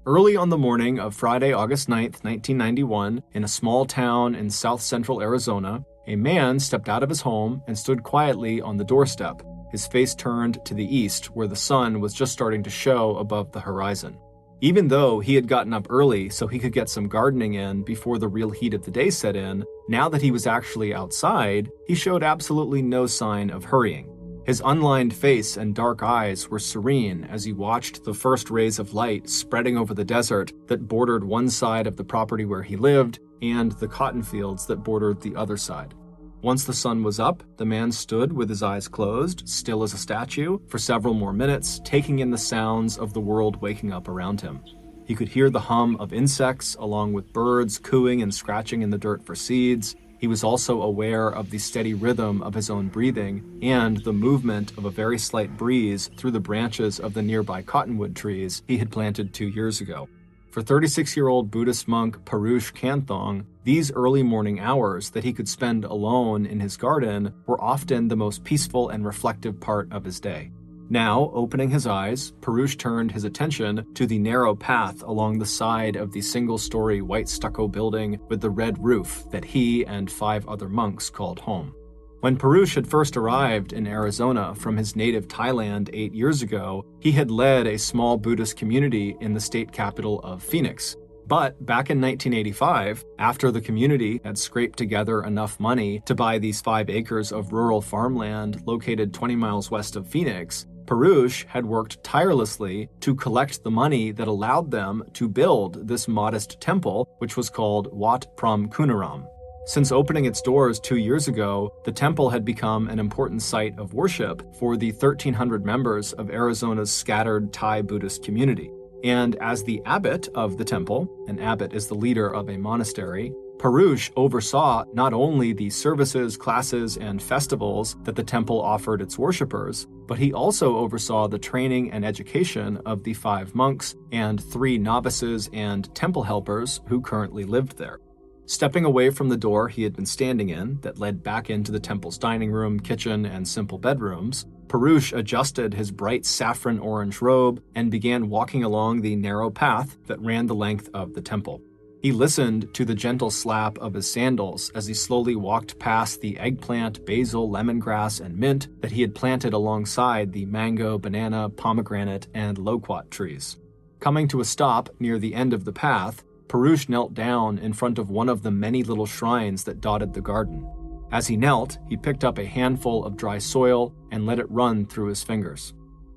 Early on the morning of Friday, August 9th, 1991, in a small town in south-central Arizona, a man stepped out of his home and stood quietly on the doorstep, his face turned to the east where the sun was just starting to show above the horizon. Even though he had gotten up early so he could get some gardening in before the real heat of the day set in, now that he was actually outside, he showed absolutely no sign of hurrying. His unlined face and dark eyes were serene as he watched the first rays of light spreading over the desert that bordered one side of the property where he lived and the cotton fields that bordered the other side. Once the sun was up, the man stood with his eyes closed, still as a statue, for several more minutes, taking in the sounds of the world waking up around him. He could hear the hum of insects, along with birds cooing and scratching in the dirt for seeds. He was also aware of the steady rhythm of his own breathing and the movement of a very slight breeze through the branches of the nearby cottonwood trees he had planted 2 years ago. For 36-year-old Buddhist monk Parush Kanthong, these early morning hours that he could spend alone in his garden were often the most peaceful and reflective part of his day. Now, opening his eyes, Parush turned his attention to the narrow path along the side of the single-story white stucco building with the red roof that he and 5 other monks called home. When Parush had first arrived in Arizona from his native Thailand 8 years ago, he had led a small Buddhist community in the state capital of Phoenix. But back in 1985, after the community had scraped together enough money to buy these 5 acres of rural farmland located 20 miles west of Phoenix, Parush had worked tirelessly to collect the money that allowed them to build this modest temple, which was called Wat Pram Kunaram. Since opening its doors 2 years ago, the temple had become an important site of worship for the 1,300 members of Arizona's scattered Thai Buddhist community. And as the abbot of the temple, an abbot is the leader of a monastery, Parush oversaw not only the services, classes, and festivals that the temple offered its worshippers, but he also oversaw the training and education of the 5 monks and 3 novices and temple helpers who currently lived there. Stepping away from the door he had been standing in that led back into the temple's dining room, kitchen, and simple bedrooms, Parush adjusted his bright saffron orange robe and began walking along the narrow path that ran the length of the temple. He listened to the gentle slap of his sandals as he slowly walked past the eggplant, basil, lemongrass, and mint that he had planted alongside the mango, banana, pomegranate, and loquat trees. Coming to a stop near the end of the path, Parush knelt down in front of one of the many little shrines that dotted the garden. As he knelt, he picked up a handful of dry soil and let it run through his fingers.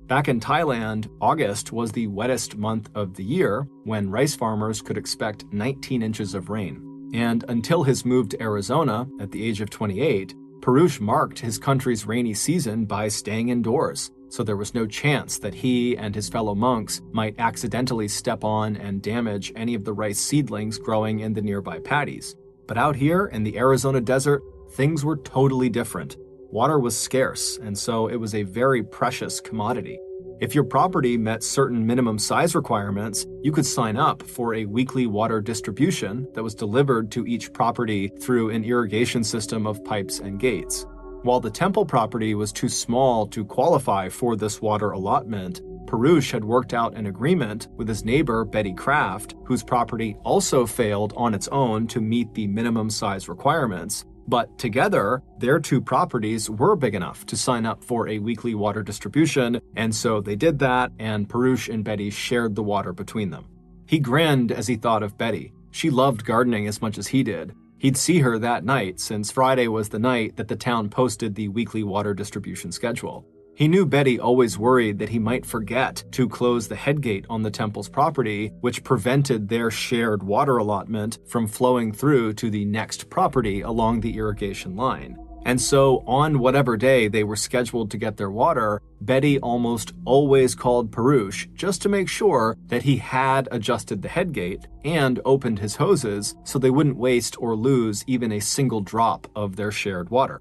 Back in Thailand, August was the wettest month of the year, when rice farmers could expect 19 inches of rain. And until his move to Arizona at the age of 28, Parush marked his country's rainy season by staying indoors, so there was no chance that he and his fellow monks might accidentally step on and damage any of the rice seedlings growing in the nearby paddies. But out here in the Arizona desert, things were totally different. Water was scarce, and so it was a very precious commodity. If your property met certain minimum size requirements, you could sign up for a weekly water distribution that was delivered to each property through an irrigation system of pipes and gates. While the temple property was too small to qualify for this water allotment, Parush had worked out an agreement with his neighbor Betty Kraft, whose property also failed on its own to meet the minimum size requirements. But together, their 2 properties were big enough to sign up for a weekly water distribution, and so they did that, and Parush and Betty shared the water between them. He grinned as he thought of Betty. She loved gardening as much as he did. He'd see her that night, since Friday was the night that the town posted the weekly water distribution schedule. He knew Betty always worried that he might forget to close the headgate on the temple's property, which prevented their shared water allotment from flowing through to the next property along the irrigation line. And so, on whatever day they were scheduled to get their water, Betty almost always called Parush just to make sure that he had adjusted the headgate and opened his hoses so they wouldn't waste or lose even a single drop of their shared water.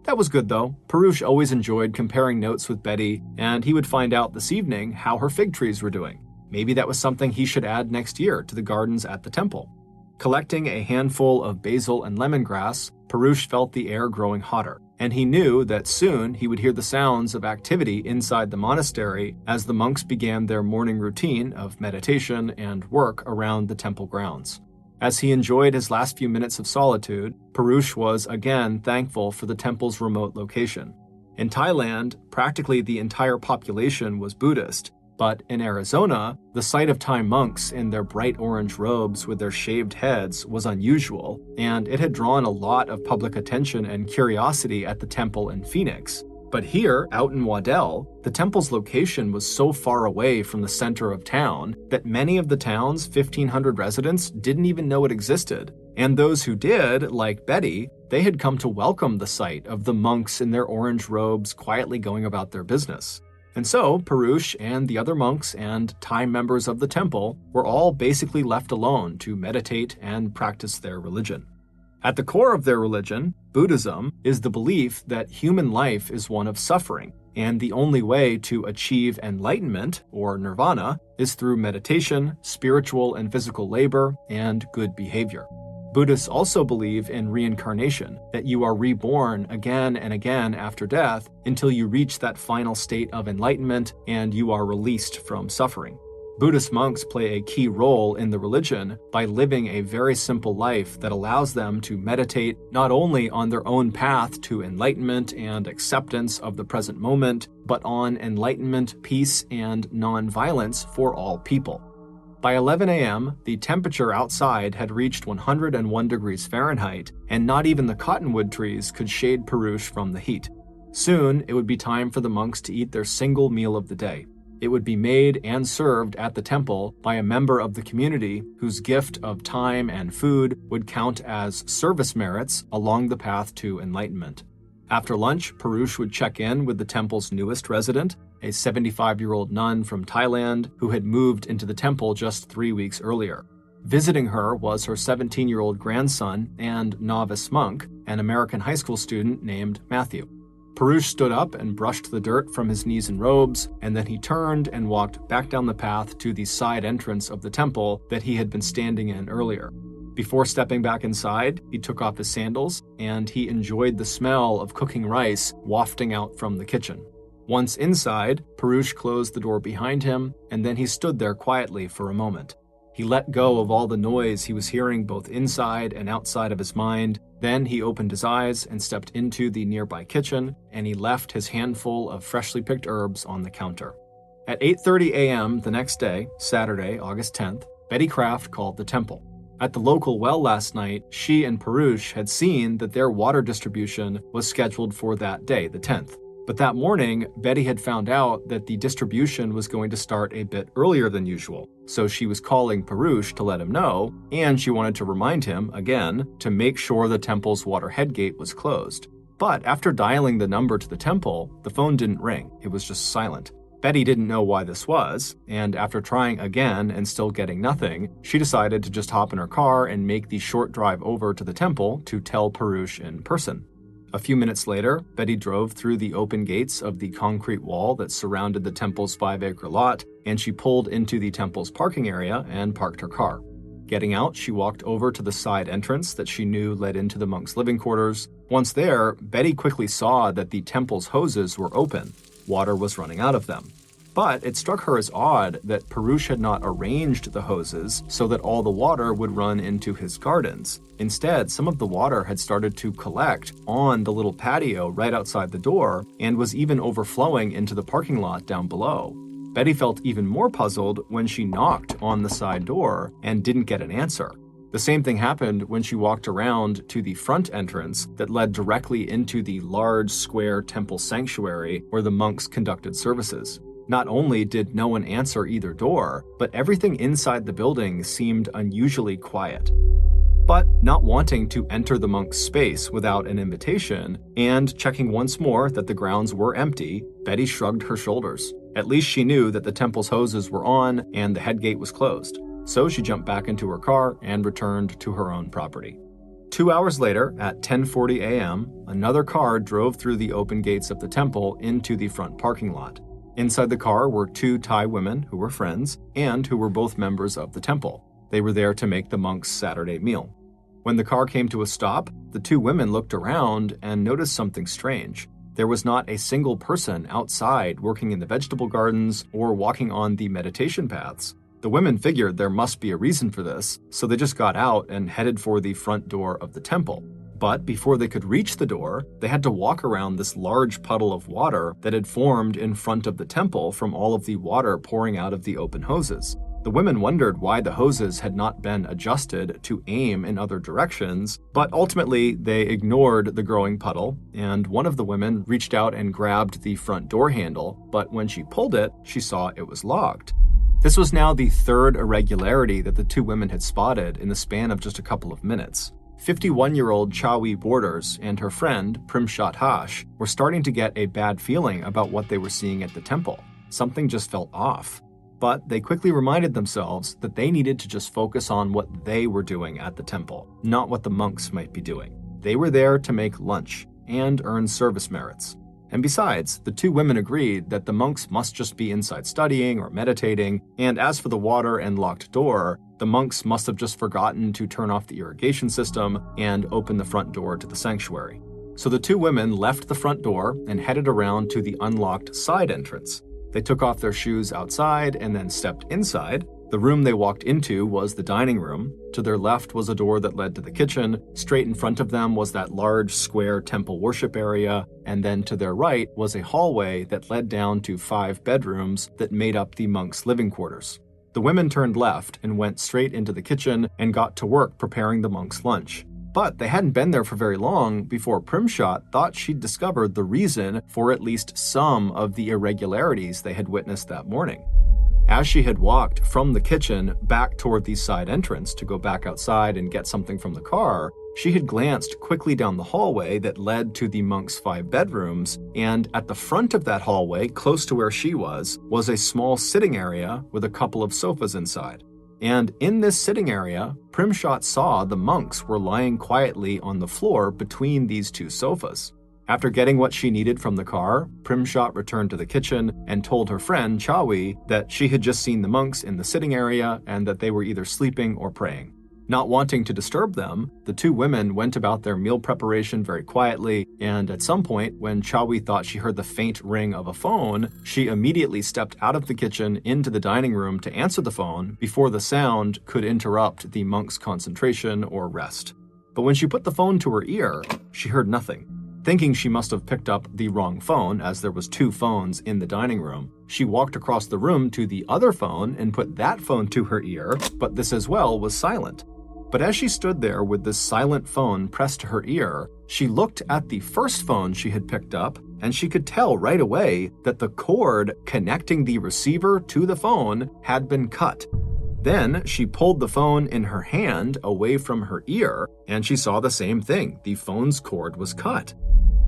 That was good though. Parush always enjoyed comparing notes with Betty, and he would find out this evening how her fig trees were doing. Maybe that was something he should add next year to the gardens at the temple. Collecting a handful of basil and lemongrass, Parush felt the air growing hotter, and he knew that soon he would hear the sounds of activity inside the monastery as the monks began their morning routine of meditation and work around the temple grounds. As he enjoyed his last few minutes of solitude, Purusha was again thankful for the temple's remote location. In Thailand, practically the entire population was Buddhist, but in Arizona, the sight of Thai monks in their bright orange robes with their shaved heads was unusual, and it had drawn a lot of public attention and curiosity at the temple in Phoenix. But here, out in Waddell, the temple's location was so far away from the center of town that many of the town's 1,500 residents didn't even know it existed. And those who did, like Betty, they had come to welcome the sight of the monks in their orange robes quietly going about their business. And so, Purusha and the other monks and Thai members of the temple were all basically left alone to meditate and practice their religion. At the core of their religion, Buddhism, is the belief that human life is one of suffering, and the only way to achieve enlightenment, or nirvana, is through meditation, spiritual and physical labor, and good behavior. Buddhists also believe in reincarnation, that you are reborn again and again after death until you reach that final state of enlightenment and you are released from suffering. Buddhist monks play a key role in the religion by living a very simple life that allows them to meditate not only on their own path to enlightenment and acceptance of the present moment, but on enlightenment, peace, and non-violence for all people. By 11 a.m., the temperature outside had reached 101 degrees Fahrenheit, and not even the cottonwood trees could shade Purusha from the heat. Soon, it would be time for the monks to eat their single meal of the day. It would be made and served at the temple by a member of the community whose gift of time and food would count as service merits along the path to enlightenment. After lunch, Purusha would check in with the temple's newest resident, a 75-year-old nun from Thailand who had moved into the temple just 3 weeks earlier. Visiting her was her 17-year-old grandson and novice monk, an American high school student named Matthew. Purusha stood up and brushed the dirt from his knees and robes, and then he turned and walked back down the path to the side entrance of the temple that he had been standing in earlier. Before stepping back inside, he took off his sandals, and he enjoyed the smell of cooking rice wafting out from the kitchen. Once inside, Purusha closed the door behind him, and then he stood there quietly for a moment. He let go of all the noise he was hearing both inside and outside of his mind. Then he opened his eyes and stepped into the nearby kitchen, and he left his handful of freshly picked herbs on the counter. At 8:30 a.m. the next day, Saturday, August 10th, Betty Kraft called the temple. At the local well last night, she and Purusha had seen that their water distribution was scheduled for that day, the 10th. But that morning, Betty had found out that the distribution was going to start a bit earlier than usual, so she was calling Purusha to let him know, and she wanted to remind him, again, to make sure the temple's water head gate was closed. But after dialing the number to the temple, the phone didn't ring, it was just silent. Betty didn't know why this was, and after trying again and still getting nothing, she decided to just hop in her car and make the short drive over to the temple to tell Purusha in person. A few minutes later, Betty drove through the open gates of the concrete wall that surrounded the temple's 5-acre lot, and she pulled into the temple's parking area and parked her car. Getting out, she walked over to the side entrance that she knew led into the monks' living quarters. Once there, Betty quickly saw that the temple's hoses were open. Water was running out of them. But it struck her as odd that Purusha had not arranged the hoses so that all the water would run into his gardens. Instead, some of the water had started to collect on the little patio right outside the door and was even overflowing into the parking lot down below. Betty felt even more puzzled when she knocked on the side door and didn't get an answer. The same thing happened when she walked around to the front entrance that led directly into the large square temple sanctuary where the monks conducted services. Not only did no one answer either door, but everything inside the building seemed unusually quiet. But not wanting to enter the monk's space without an invitation, and checking once more that the grounds were empty, Betty shrugged her shoulders. At least she knew that the temple's hoses were on and the head gate was closed. So she jumped back into her car and returned to her own property. 2 hours later, at 10:40 a.m., another car drove through the open gates of the temple into the front parking lot. Inside the car were 2 Thai women who were friends and who were both members of the temple. They were there to make the monks' Saturday meal. When the car came to a stop, the two women looked around and noticed something strange. There was not a single person outside working in the vegetable gardens or walking on the meditation paths. The women figured there must be a reason for this, so they just got out and headed for the front door of the temple. But before they could reach the door, they had to walk around this large puddle of water that had formed in front of the temple from all of the water pouring out of the open hoses. The women wondered why the hoses had not been adjusted to aim in other directions, but ultimately they ignored the growing puddle, and one of the women reached out and grabbed the front door handle, but when she pulled it, she saw it was locked. This was now the third irregularity that the two women had spotted in the span of just a couple of minutes. 51-year-old Chawi Borders and her friend, Primshat Hash, were starting to get a bad feeling about what they were seeing at the temple. Something just felt off. But they quickly reminded themselves that they needed to just focus on what they were doing at the temple, not what the monks might be doing. They were there to make lunch and earn service merits. And besides, the two women agreed that the monks must just be inside studying or meditating, and as for the water and locked door, the monks must have just forgotten to turn off the irrigation system and open the front door to the sanctuary. So the two women left the front door and headed around to the unlocked side entrance. They took off their shoes outside and then stepped inside. The room they walked into was the dining room. To their left was a door that led to the kitchen. Straight in front of them was that large square temple worship area. And then to their right was a hallway that led down to 5 bedrooms that made up the monks' living quarters. The women turned left and went straight into the kitchen and got to work preparing the monks' lunch. But they hadn't been there for very long before Primshat thought she'd discovered the reason for at least some of the irregularities they had witnessed that morning. As she had walked from the kitchen back toward the side entrance to go back outside and get something from the car, she had glanced quickly down the hallway that led to the monks' 5 bedrooms, and at the front of that hallway, close to where she was a small sitting area with a couple of sofas inside. And in this sitting area, Primshat saw the monks were lying quietly on the floor between these 2 sofas. After getting what she needed from the car, Primshat returned to the kitchen and told her friend Chawi that she had just seen the monks in the sitting area and that they were either sleeping or praying. Not wanting to disturb them, the 2 women went about their meal preparation very quietly, and at some point, when Chawi thought she heard the faint ring of a phone, she immediately stepped out of the kitchen into the dining room to answer the phone before the sound could interrupt the monk's concentration or rest. But when she put the phone to her ear, she heard nothing. Thinking she must have picked up the wrong phone, as there was 2 phones in the dining room, she walked across the room to the other phone and put that phone to her ear, but this as well was silent. But as she stood there with this silent phone pressed to her ear, she looked at the first phone she had picked up, and she could tell right away that the cord connecting the receiver to the phone had been cut. Then she pulled the phone in her hand away from her ear, and she saw the same thing. The phone's cord was cut.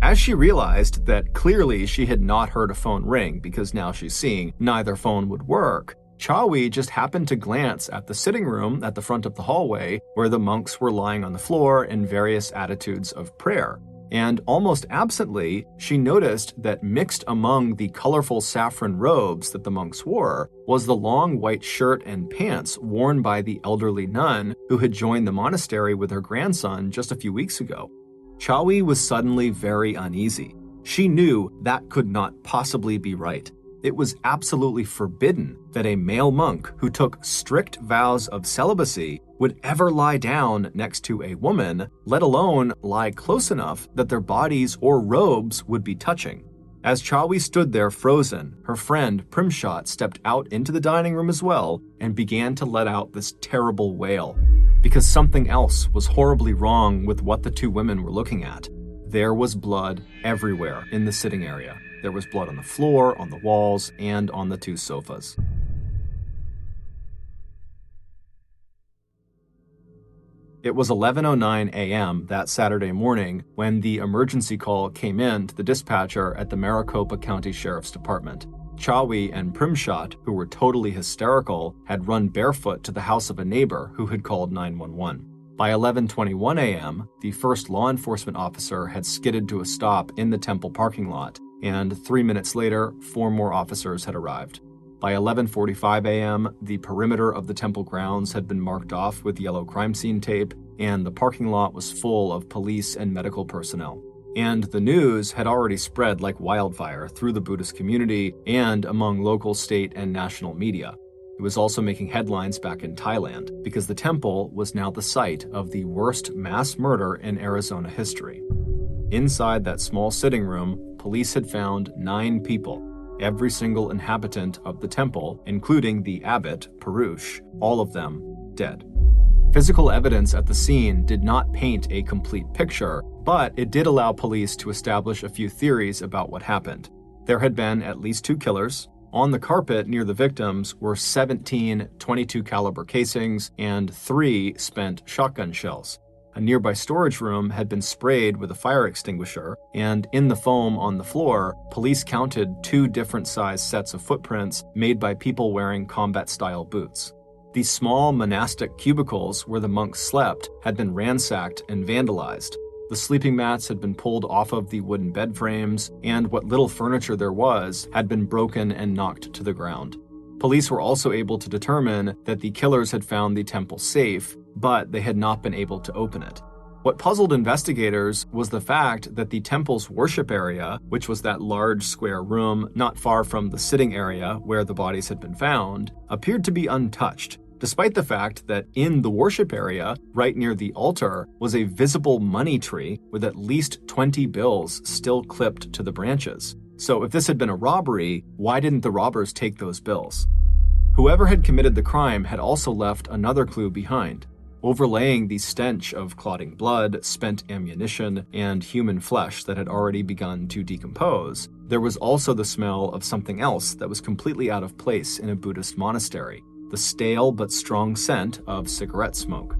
As she realized that clearly she had not heard a phone ring because now she's seeing neither phone would work, Chawi just happened to glance at the sitting room at the front of the hallway where the monks were lying on the floor in various attitudes of prayer. And almost absently, she noticed that mixed among the colorful saffron robes that the monks wore was the long white shirt and pants worn by the elderly nun who had joined the monastery with her grandson just a few weeks ago. Chawi was suddenly very uneasy. She knew that could not possibly be right. It was absolutely forbidden that a male monk who took strict vows of celibacy would ever lie down next to a woman, let alone lie close enough that their bodies or robes would be touching. As Chawi stood there frozen, her friend Primshat stepped out into the dining room as well and began to let out this terrible wail. Because something else was horribly wrong with what the 2 women were looking at. There was blood everywhere in the sitting area. There was blood on the floor, on the walls, and on the 2 sofas. It was 11:09 a.m. that Saturday morning when the emergency call came in to the dispatcher at the Maricopa County Sheriff's Department. Chawi and Primshat, who were totally hysterical, had run barefoot to the house of a neighbor who had called 911. By 11:21 a.m., the first law enforcement officer had skidded to a stop in the temple parking lot, and 3 minutes later, 4 more officers had arrived. By 11:45 a.m., the perimeter of the temple grounds had been marked off with yellow crime scene tape, and the parking lot was full of police and medical personnel. And the news had already spread like wildfire through the Buddhist community and among local, state, and national media. It was also making headlines back in Thailand because the temple was now the site of the worst mass murder in Arizona history. Inside that small sitting room, police had found 9 people, every single inhabitant of the temple, including the abbot, Purush, all of them dead. Physical evidence at the scene did not paint a complete picture, but it did allow police to establish a few theories about what happened. There had been at least 2 killers. On the carpet near the victims were 17 .22 caliber casings and 3 spent shotgun shells. A nearby storage room had been sprayed with a fire extinguisher, and in the foam on the floor, police counted 2 different size sets of footprints made by people wearing combat-style boots. These small monastic cubicles where the monks slept had been ransacked and vandalized. The sleeping mats had been pulled off of the wooden bed frames, and what little furniture there was had been broken and knocked to the ground. Police were also able to determine that the killers had found the temple safe, but they had not been able to open it. What puzzled investigators was the fact that the temple's worship area, which was that large square room not far from the sitting area where the bodies had been found, appeared to be untouched, despite the fact that in the worship area, right near the altar, was a visible money tree with at least 20 bills still clipped to the branches. So if this had been a robbery, why didn't the robbers take those bills? Whoever had committed the crime had also left another clue behind. Overlaying the stench of clotting blood, spent ammunition, and human flesh that had already begun to decompose, there was also the smell of something else that was completely out of place in a Buddhist monastery, the stale but strong scent of cigarette smoke.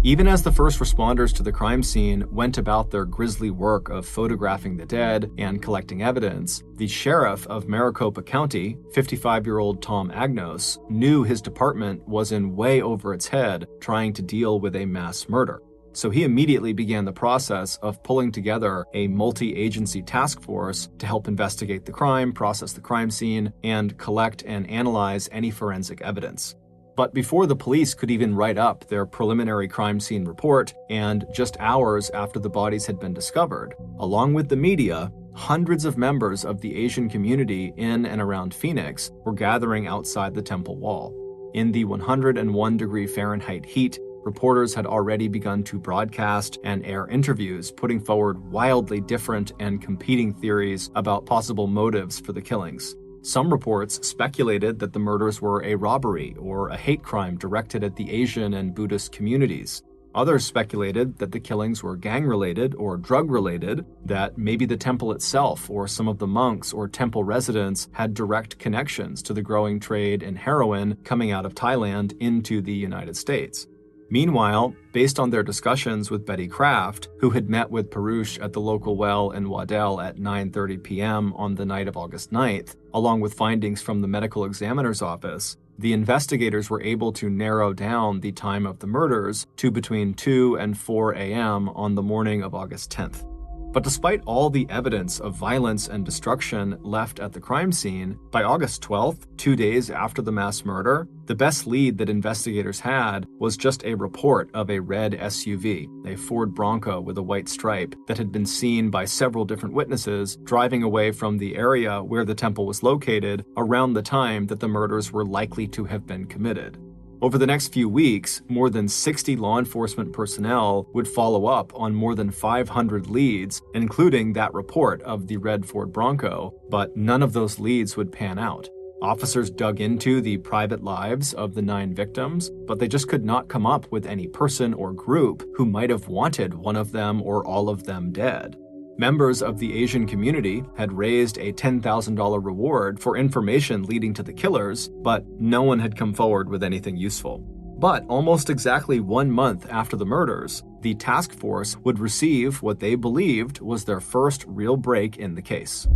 Even as the first responders to the crime scene went about their grisly work of photographing the dead and collecting evidence, the sheriff of Maricopa County, 55-year-old Tom Agnos, knew his department was in way over its head trying to deal with a mass murder. So he immediately began the process of pulling together a multi-agency task force to help investigate the crime, process the crime scene, and collect and analyze any forensic evidence. But before the police could even write up their preliminary crime scene report, and just hours after the bodies had been discovered, along with the media, hundreds of members of the Asian community in and around Phoenix were gathering outside the temple wall. In the 101-degree Fahrenheit heat, reporters had already begun to broadcast and air interviews, putting forward wildly different and competing theories about possible motives for the killings. Some reports speculated that the murders were a robbery or a hate crime directed at the Asian and Buddhist communities. Others speculated that the killings were gang-related or drug-related, that maybe the temple itself or some of the monks or temple residents had direct connections to the growing trade in heroin coming out of Thailand into the United States. Meanwhile, based on their discussions with Betty Kraft, who had met with Purush at the local well in Waddell at 9:30 p.m. on the night of August 9th, along with findings from the medical examiner's office, the investigators were able to narrow down the time of the murders to between 2 and 4 a.m. on the morning of August 10th. But despite all the evidence of violence and destruction left at the crime scene, by August 12th, 2 days after the mass murder, the best lead that investigators had was just a report of a red SUV, a Ford Bronco with a white stripe, that had been seen by several different witnesses driving away from the area where the temple was located around the time that the murders were likely to have been committed. Over the next few weeks, more than 60 law enforcement personnel would follow up on more than 500 leads, including that report of the red Ford Bronco, but none of those leads would pan out. Officers dug into the private lives of the 9 victims, but they just could not come up with any person or group who might have wanted one of them or all of them dead. Members of the Asian community had raised a $10,000 reward for information leading to the killers, but no one had come forward with anything useful. But almost exactly 1 month after the murders, the task force would receive what they believed was their first real break in the case.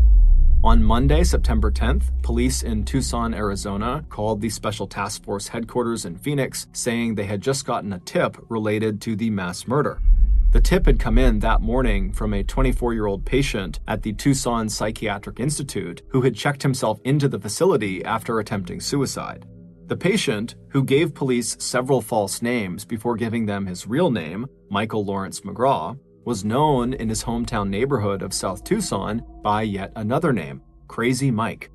On Monday, September 10th, police in Tucson, Arizona, called the Special Task Force headquarters in Phoenix, saying they had just gotten a tip related to the mass murder. The tip had come in that morning from a 24-year-old patient at the Tucson Psychiatric Institute who had checked himself into the facility after attempting suicide. The patient, who gave police several false names before giving them his real name, Michael Lawrence McGraw, was known in his hometown neighborhood of South Tucson by yet another name, Crazy Mike.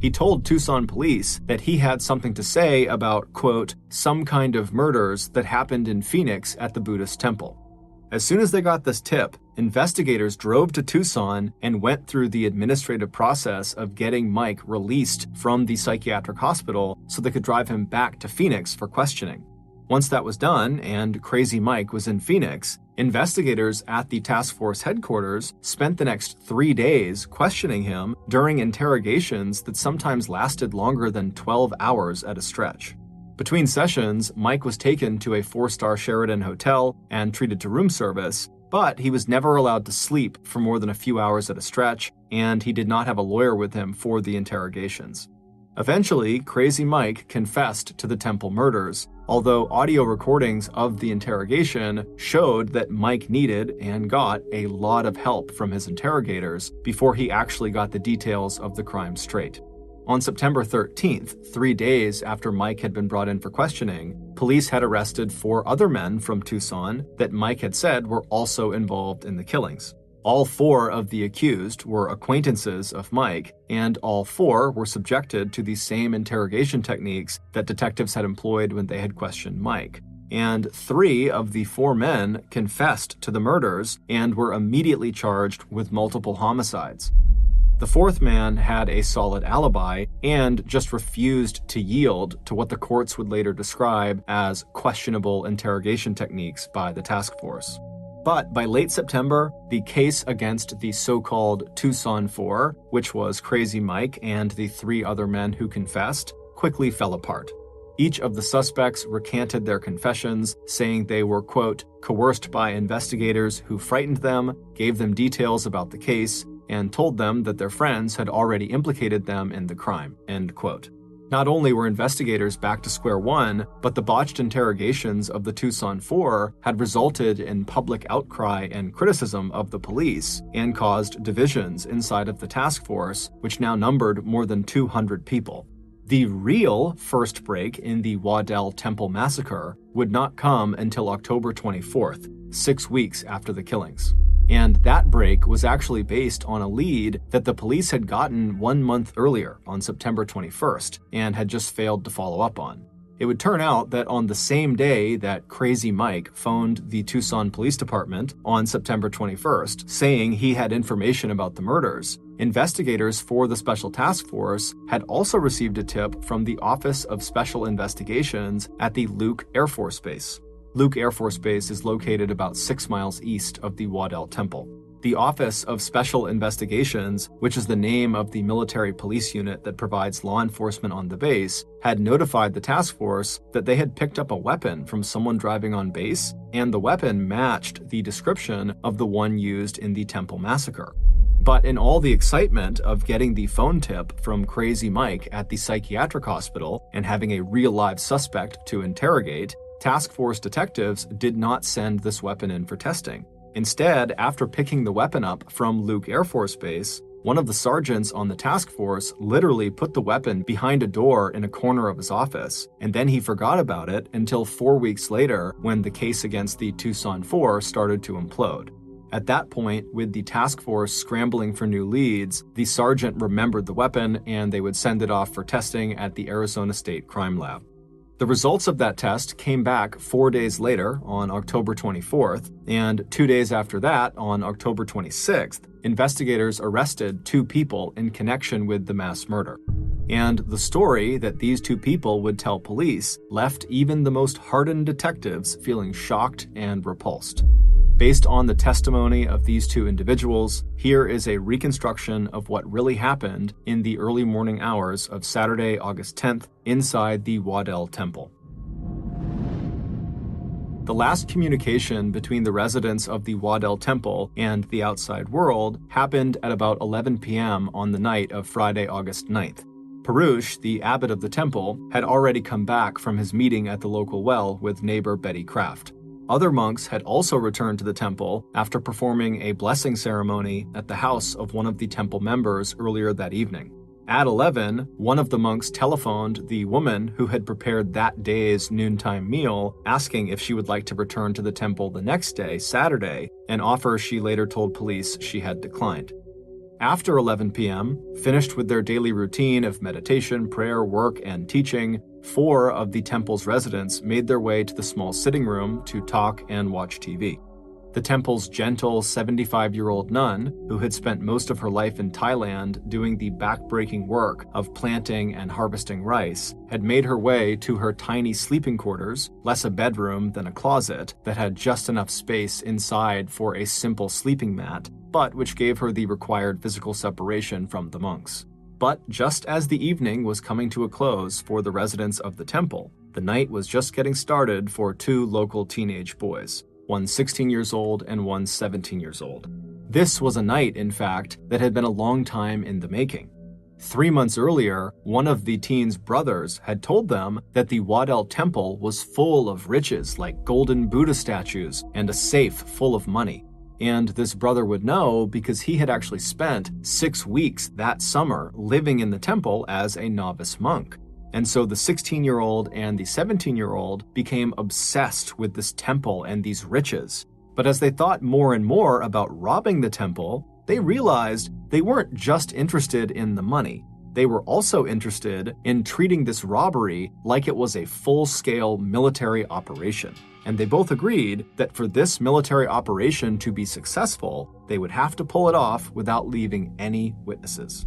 He told Tucson police that he had something to say about, quote, some kind of murders that happened in Phoenix at the Buddhist temple. As soon as they got this tip, investigators drove to Tucson and went through the administrative process of getting Mike released from the psychiatric hospital so they could drive him back to Phoenix for questioning. Once that was done and Crazy Mike was in Phoenix, investigators at the task force headquarters spent the next 3 days questioning him during interrogations that sometimes lasted longer than 12 hours at a stretch. Between sessions, Mike was taken to a 4-star Sheraton hotel and treated to room service, but he was never allowed to sleep for more than a few hours at a stretch, and he did not have a lawyer with him for the interrogations. Eventually, Crazy Mike confessed to the temple murders, although audio recordings of the interrogation showed that Mike needed and got a lot of help from his interrogators before he actually got the details of the crime straight. On September 13th, 3 days after Mike had been brought in for questioning, police had arrested 4 other men from Tucson that Mike had said were also involved in the killings. All 4 of the accused were acquaintances of Mike, and all 4 were subjected to the same interrogation techniques that detectives had employed when they had questioned Mike. And 3 of the 4 men confessed to the murders and were immediately charged with multiple homicides. The 4th man had a solid alibi and just refused to yield to what the courts would later describe as questionable interrogation techniques by the task force. But by late September, the case against the so-called Tucson 4, which was Crazy Mike and the 3 other men who confessed, quickly fell apart. Each of the suspects recanted their confessions, saying they were, quote, coerced by investigators who frightened them, gave them details about the case, and told them that their friends had already implicated them in the crime, end quote. Not only were investigators back to square one, but the botched interrogations of the Tucson 4 had resulted in public outcry and criticism of the police and caused divisions inside of the task force, which now numbered more than 200 people. The real first break in the Waddell Temple massacre would not come until October 24th, 6 weeks after the killings. And that break was actually based on a lead that the police had gotten 1 month earlier on September 21st and had just failed to follow up on. It would turn out that on the same day that Crazy Mike phoned the Tucson Police Department on September 21st, saying he had information about the murders, investigators for the Special Task Force had also received a tip from the Office of Special Investigations at the Luke Air Force Base. Luke Air Force Base is located about 6 miles east of the Waddell Temple. The Office of Special Investigations, which is the name of the military police unit that provides law enforcement on the base, had notified the task force that they had picked up a weapon from someone driving on base, and the weapon matched the description of the one used in the Temple massacre. But in all the excitement of getting the phone tip from Crazy Mike at the psychiatric hospital and having a real live suspect to interrogate, task force detectives did not send this weapon in for testing. Instead, after picking the weapon up from Luke Air Force Base, one of the sergeants on the task force literally put the weapon behind a door in a corner of his office, and then he forgot about it until 4 weeks later when the case against the Tucson 4 started to implode. At that point, with the task force scrambling for new leads, the sergeant remembered the weapon and they would send it off for testing at the Arizona State Crime Lab. The results of that test came back 4 days later on October 24th, and 2 days after that, on October 26th, investigators arrested 2 people in connection with the mass murder. And the story that these 2 people would tell police left even the most hardened detectives feeling shocked and repulsed. Based on the testimony of these 2 individuals, here is a reconstruction of what really happened in the early morning hours of Saturday, August 10th, inside the Waddell Temple. The last communication between the residents of the Waddell Temple and the outside world happened at about 11 p.m. on the night of Friday, August 9th. Perush, the abbot of the temple, had already come back from his meeting at the local well with neighbor Betty Kraft. Other monks had also returned to the temple after performing a blessing ceremony at the house of one of the temple members earlier that evening. At 11, one of the monks telephoned the woman who had prepared that day's noontime meal, asking if she would like to return to the temple the next day, Saturday, an offer she later told police she had declined. After 11 p.m., finished with their daily routine of meditation, prayer, work, and teaching, 4 of the temple's residents made their way to the small sitting room to talk and watch TV. The temple's gentle 75-year-old nun, who had spent most of her life in Thailand doing the back-breaking work of planting and harvesting rice, had made her way to her tiny sleeping quarters, less a bedroom than a closet, that had just enough space inside for a simple sleeping mat, but which gave her the required physical separation from the monks. But just as the evening was coming to a close for the residents of the temple, the night was just getting started for 2 local teenage boys, one 16 years old and one 17 years old. This was a night, in fact, that had been a long time in the making. 3 months earlier, one of the teens' brothers had told them that the PUDDLE temple was full of riches like golden Buddha statues and a safe full of money. And this brother would know because he had actually spent 6 weeks that summer living in the temple as a novice monk. And so the 16-year-old and the 17-year-old became obsessed with this temple and these riches. But as they thought more and more about robbing the temple, they realized they weren't just interested in the money. They were also interested in treating this robbery like it was a full-scale military operation. And they both agreed that for this military operation to be successful, they would have to pull it off without leaving any witnesses.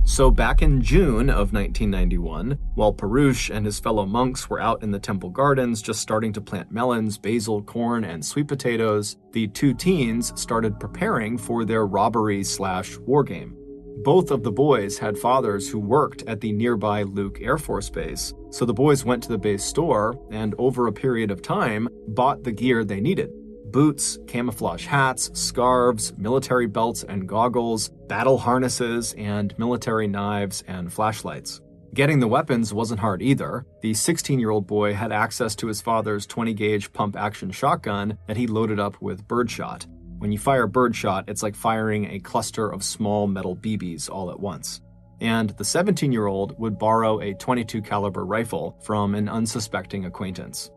So back in June of 1991, while Parush and his fellow monks were out in the temple gardens just starting to plant melons, basil, corn, and sweet potatoes, the 2 teens started preparing for their robbery/war game. Both of the boys had fathers who worked at the nearby Luke Air Force Base, so the boys went to the base store and over a period of time bought the gear they needed. Boots, camouflage hats, scarves, military belts and goggles, battle harnesses, and military knives and flashlights. Getting the weapons wasn't hard either. The 16-year-old boy had access to his father's 20-gauge pump-action shotgun that he loaded up with birdshot. When you fire birdshot, it's like firing a cluster of small metal BBs all at once. And the 17-year-old would borrow a .22 caliber rifle from an unsuspecting acquaintance.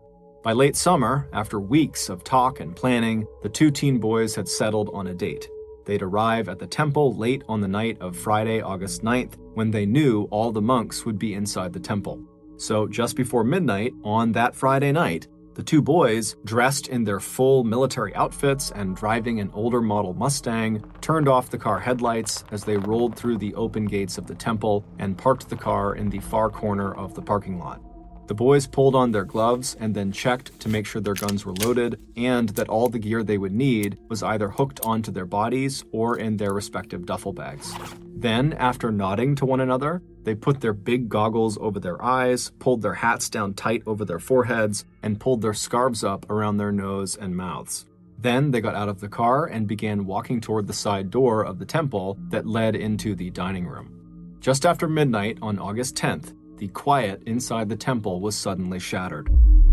By late summer, after weeks of talk and planning, the 2 teen boys had settled on a date. They'd arrive at the temple late on the night of Friday, August 9th, when they knew all the monks would be inside the temple. So just before midnight on that Friday night, the 2 boys, dressed in their full military outfits and driving an older model Mustang, turned off the car headlights as they rolled through the open gates of the temple and parked the car in the far corner of the parking lot. The boys pulled on their gloves and then checked to make sure their guns were loaded and that all the gear they would need was either hooked onto their bodies or in their respective duffel bags. Then, after nodding to one another, they put their big goggles over their eyes, pulled their hats down tight over their foreheads, and pulled their scarves up around their nose and mouths. Then they got out of the car and began walking toward the side door of the temple that led into the dining room. Just after midnight on August 10th, the quiet inside the temple was suddenly shattered.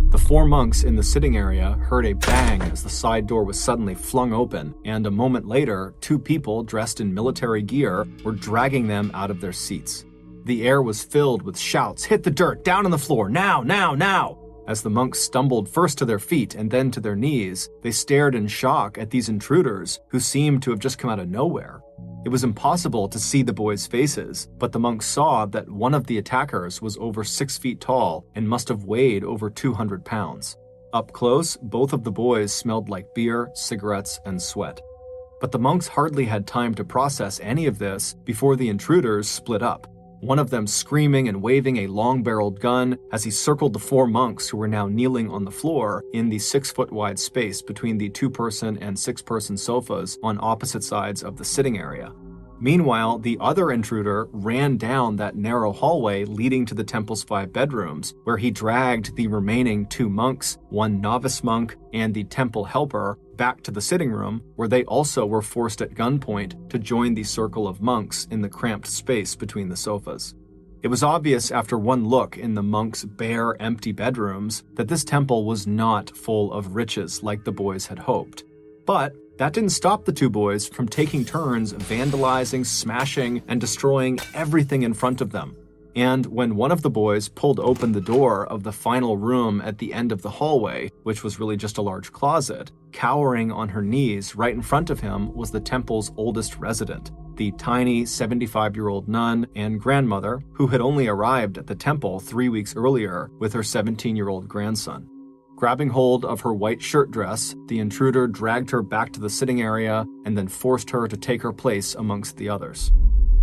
The 4 monks in the sitting area heard a bang as the side door was suddenly flung open, and a moment later, 2 people dressed in military gear were dragging them out of their seats. The air was filled with shouts, "Hit the dirt, down on the floor, now, now, now!" As the monks stumbled first to their feet and then to their knees, they stared in shock at these intruders who seemed to have just come out of nowhere. It was impossible to see the boys' faces, but the monks saw that one of the attackers was over 6 feet tall and must have weighed over 200 pounds. Up close, both of the boys smelled like beer, cigarettes, and sweat. But the monks hardly had time to process any of this before the intruders split up, one of them screaming and waving a long-barreled gun as he circled the 4 monks who were now kneeling on the floor in the 6-foot-wide space between the 2-person and 6-person sofas on opposite sides of the sitting area. Meanwhile, the other intruder ran down that narrow hallway leading to the temple's 5 bedrooms, where he dragged the remaining 2 monks, 1 novice monk, and the temple helper back to the sitting room, where they also were forced at gunpoint to join the circle of monks in the cramped space between the sofas. It was obvious after one look in the monks' bare, empty bedrooms that this temple was not full of riches like the boys had hoped. But That didn't stop the two boys from taking turns vandalizing, smashing, and destroying everything in front of them. And when one of the boys pulled open the door of the final room at the end of the hallway, which was really just a large closet, cowering on her knees right in front of him was the temple's oldest resident, the tiny 75-year-old nun and grandmother who had only arrived at the temple 3 weeks earlier with her 17-year-old grandson. Grabbing hold of her white shirt dress, the intruder dragged her back to the sitting area and then forced her to take her place amongst the others.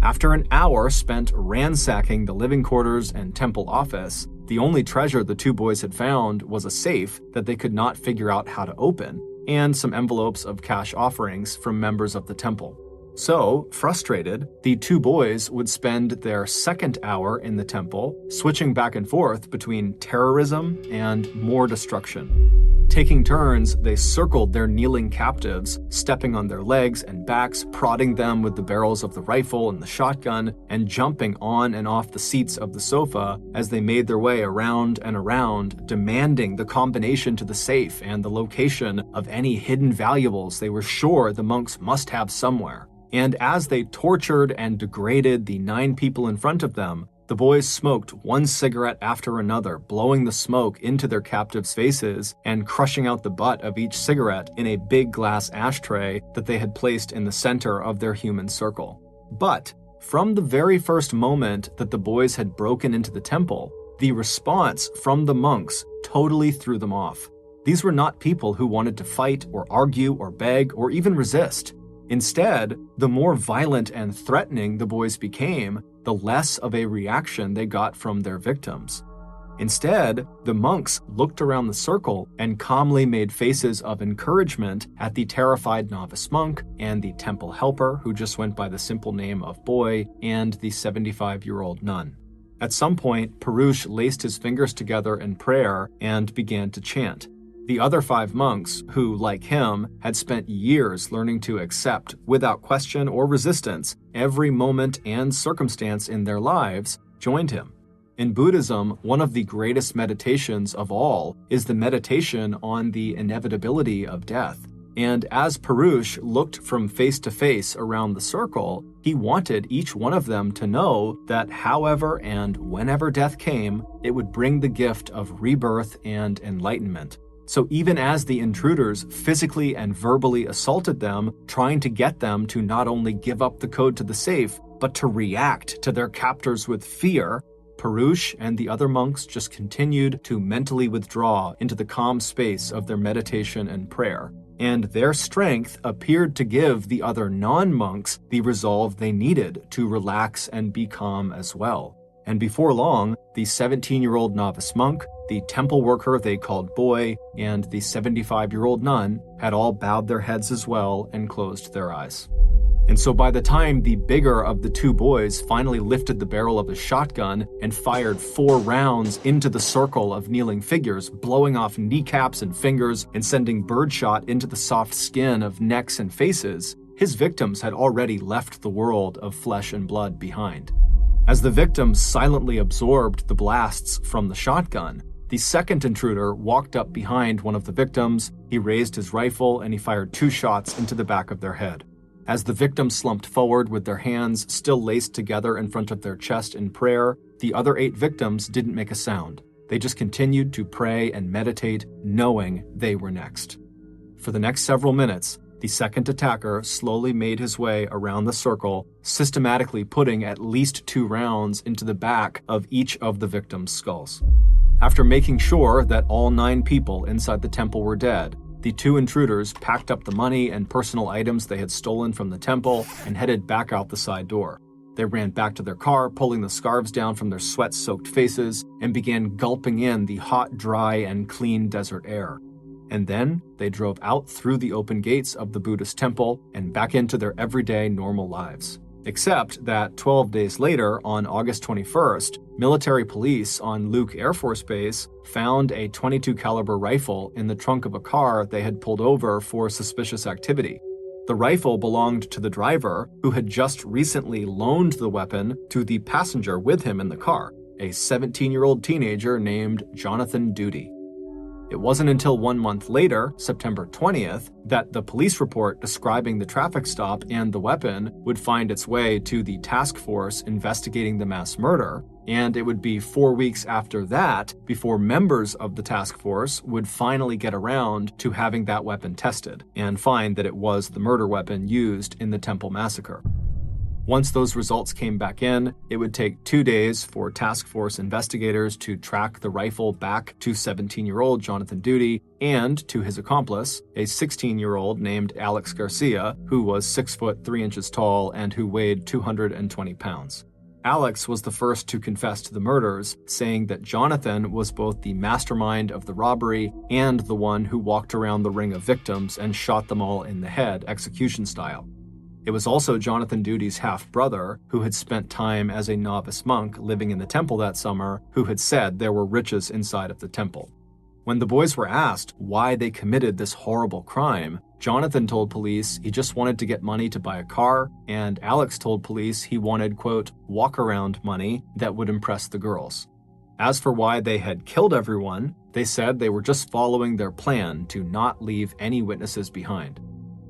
After an hour spent ransacking the living quarters and temple office, the only treasure the two boys had found was a safe that they could not figure out how to open, and some envelopes of cash offerings from members of the temple. So, frustrated, the two boys would spend their second hour in the temple, switching back and forth between terrorism and more destruction. Taking turns, they circled their kneeling captives, stepping on their legs and backs, prodding them with the barrels of the rifle and the shotgun, and jumping on and off the seats of the sofa as they made their way around and around, demanding the combination to the safe and the location of any hidden valuables they were sure the monks must have somewhere. And as they tortured and degraded the 9 people in front of them, the boys smoked one cigarette after another, blowing the smoke into their captives' faces and crushing out the butt of each cigarette in a big glass ashtray that they had placed in the center of their human circle. But from the very first moment that the boys had broken into the temple, the response from the monks totally threw them off. These were not people who wanted to fight or argue or beg or even resist. Instead, the more violent and threatening the boys became, the less of a reaction they got from their victims. Instead, the monks looked around the circle and calmly made faces of encouragement at the terrified novice monk and the temple helper, who just went by the simple name of Boy, and the 75-year-old nun. At some point, Perush laced his fingers together in prayer and began to chant. The other 5 monks, who, like him, had spent years learning to accept, without question or resistance, every moment and circumstance in their lives, joined him. In Buddhism, one of the greatest meditations of all is the meditation on the inevitability of death. And as Perush looked from face to face around the circle, he wanted each one of them to know that however and whenever death came, it would bring the gift of rebirth and enlightenment. So even as the intruders physically and verbally assaulted them, trying to get them to not only give up the code to the safe, but to react to their captors with fear, Perush and the other monks just continued to mentally withdraw into the calm space of their meditation and prayer. And their strength appeared to give the other non-monks the resolve they needed to relax and be calm as well. And before long, the 17-year-old novice monk, the temple worker they called Boy, and the 75-year-old nun had all bowed their heads as well and closed their eyes. And so by the time the bigger of the 2 boys finally lifted the barrel of his shotgun and fired 4 rounds into the circle of kneeling figures, blowing off kneecaps and fingers and sending birdshot into the soft skin of necks and faces, his victims had already left the world of flesh and blood behind. As the victims silently absorbed the blasts from the shotgun, the second intruder walked up behind one of the victims, he raised his rifle, and he fired 2 shots into the back of their head. As the victims slumped forward with their hands still laced together in front of their chest in prayer, the other 8 victims didn't make a sound. They just continued to pray and meditate, knowing they were next. For the next several minutes, the second attacker slowly made his way around the circle, systematically putting at least 2 rounds into the back of each of the victims' skulls. After making sure that all 9 people inside the temple were dead, the 2 intruders packed up the money and personal items they had stolen from the temple and headed back out the side door. They ran back to their car, pulling the scarves down from their sweat-soaked faces, and began gulping in the hot, dry, and clean desert air. And then they drove out through the open gates of the Buddhist temple and back into their everyday normal lives. Except that 12 days later, on August 21st, military police on Luke Air Force Base found a .22 caliber rifle in the trunk of a car they had pulled over for suspicious activity. The rifle belonged to the driver, who had just recently loaned the weapon to the passenger with him in the car, a 17-year-old teenager named Jonathan Duty. It wasn't until 1 month later, September 20th, that the police report describing the traffic stop and the weapon would find its way to the task force investigating the mass murder, and it would be 4 weeks after that before members of the task force would finally get around to having that weapon tested and find that it was the murder weapon used in the Temple massacre. Once those results came back in, it would take 2 days for task force investigators to track the rifle back to 17-year-old Jonathan Duty and to his accomplice, a 16-year-old named Alex Garcia, who was 6 foot 3 inches tall and who weighed 220 pounds. Alex was the first to confess to the murders, saying that Jonathan was both the mastermind of the robbery and the one who walked around the ring of victims and shot them all in the head, execution style. It was also Jonathan Duty's half-brother, who had spent time as a novice monk living in the temple that summer, who had said there were riches inside of the temple. When the boys were asked why they committed this horrible crime, Jonathan told police he just wanted to get money to buy a car, and Alex told police he wanted, quote, walk-around money that would impress the girls. As for why they had killed everyone, they said they were just following their plan to not leave any witnesses behind.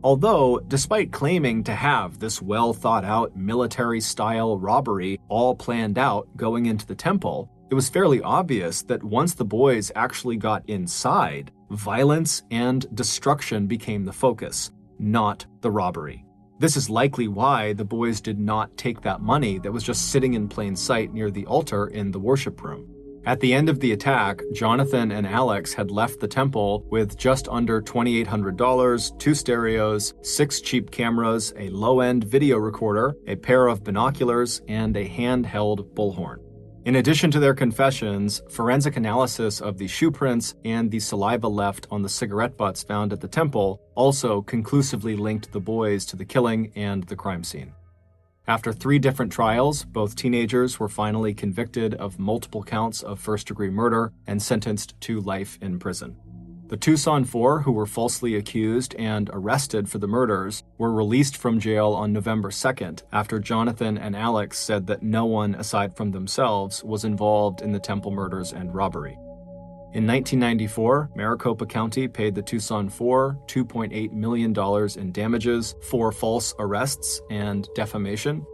Although, despite claiming to have this well-thought-out military-style robbery all planned out going into the temple, it was fairly obvious that once the boys actually got inside, violence and destruction became the focus, not the robbery. This is likely why the boys did not take that money that was just sitting in plain sight near the altar in the worship room. At the end of the attack, Jonathan and Alex had left the temple with just under $2,800, 2 stereos, 6 cheap cameras, a low-end video recorder, a pair of binoculars, and a handheld bullhorn. In addition to their confessions, forensic analysis of the shoe prints and the saliva left on the cigarette butts found at the temple also conclusively linked the boys to the killing and the crime scene. After 3 different trials, both teenagers were finally convicted of multiple counts of first-degree murder and sentenced to life in prison. The Tucson 4, who were falsely accused and arrested for the murders, were released from jail on November 2nd after Jonathan and Alex said that no one aside from themselves was involved in the temple murders and robbery. In 1994, Maricopa County paid the Tucson 4 $2.8 million in damages for false arrests and defamation.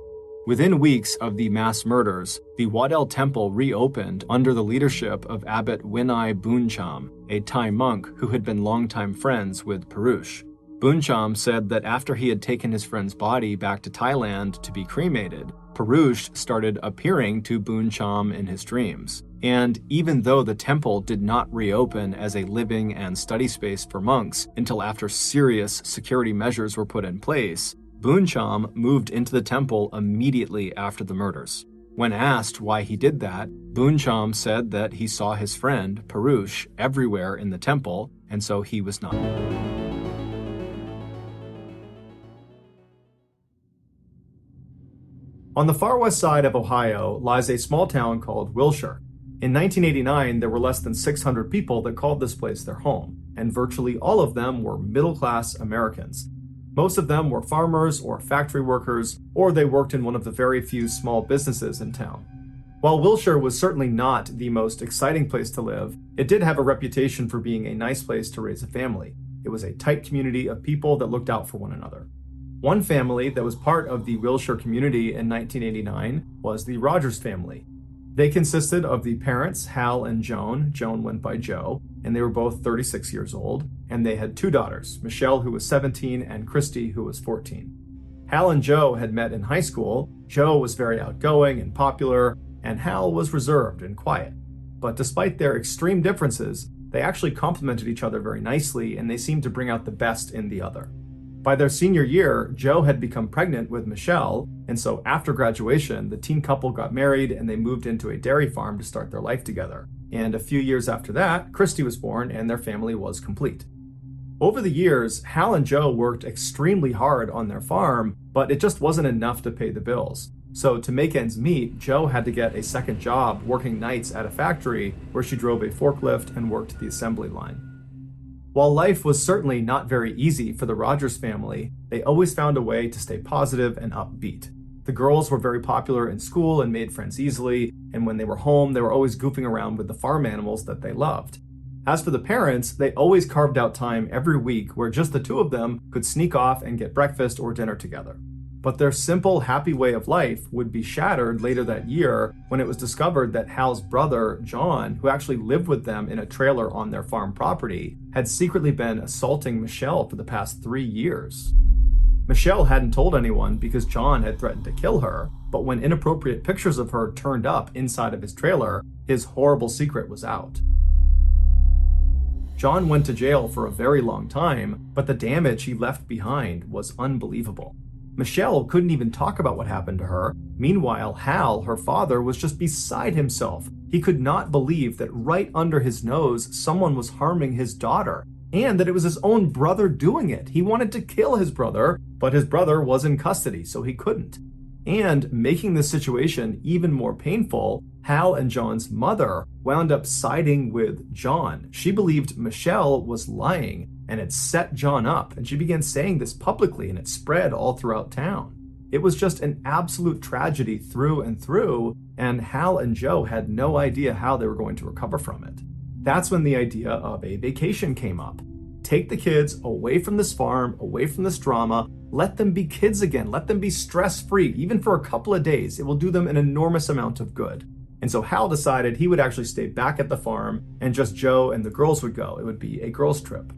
Within weeks of the mass murders, the Waddell Temple reopened under the leadership of Abbot Winai Booncham, a Thai monk who had been longtime friends with Perush. Booncham said that after he had taken his friend's body back to Thailand to be cremated, Perush started appearing to Booncham in his dreams. And even though the temple did not reopen as a living and study space for monks until after serious security measures were put in place, Booncham moved into the temple immediately after the murders. When asked why he did that, Booncham said that he saw his friend, Perush, everywhere in the temple, and so he was not. On the far west side of Ohio lies a small town called Wilshire. In 1989, there were less than 600 people that called this place their home, and virtually all of them were middle-class Americans. Most of them were farmers or factory workers, or they worked in one of the very few small businesses in town. While Wilshire was certainly not the most exciting place to live, it did have a reputation for being a nice place to raise a family. It was a tight community of people that looked out for one another. One family that was part of the Wilshire community in 1989 was the Rogers family. They consisted of the parents, Hal and Joan. Joan went by Jo, and they were both 36 years old, and they had 2 daughters, Michelle, who was 17, and Christy, who was 14. Hal and Jo had met in high school. Jo was very outgoing and popular, and Hal was reserved and quiet. But despite their extreme differences, they actually complemented each other very nicely, and they seemed to bring out the best in the other. By their senior year, Jo had become pregnant with Michelle, and so after graduation, the teen couple got married and they moved into a dairy farm to start their life together. And a few years after that, Christy was born and their family was complete. Over the years, Hal and Jo worked extremely hard on their farm, but it just wasn't enough to pay the bills. So to make ends meet, Jo had to get a second job working nights at a factory where she drove a forklift and worked the assembly line. While life was certainly not very easy for the Rogers family, they always found a way to stay positive and upbeat. The girls were very popular in school and made friends easily, and when they were home, they were always goofing around with the farm animals that they loved. As for the parents, they always carved out time every week where just the two of them could sneak off and get breakfast or dinner together. But their simple, happy way of life would be shattered later that year when it was discovered that Hal's brother, John, who actually lived with them in a trailer on their farm property, had secretly been assaulting Michelle for the past 3 years. Michelle hadn't told anyone because John had threatened to kill her, but when inappropriate pictures of her turned up inside of his trailer, his horrible secret was out. John went to jail for a very long time, but the damage he left behind was unbelievable. Michelle couldn't even talk about what happened to her. Meanwhile, Hal, her father, was just beside himself. He could not believe that right under his nose, someone was harming his daughter, and that it was his own brother doing it. He wanted to kill his brother, but his brother was in custody, so he couldn't. And making this situation even more painful, Hal and John's mother wound up siding with John. She believed Michelle was lying and had set John up, and she began saying this publicly, and it spread all throughout town. It was just an absolute tragedy through and through, and Hal and Joe had no idea how they were going to recover from it. That's when the idea of a vacation came up. Take the kids away from this farm, away from this drama, let them be kids again, let them be stress-free, even for a couple of days. It will do them an enormous amount of good. And so Hal decided he would actually stay back at the farm, and just Joe and the girls would go. It would be a girls' trip.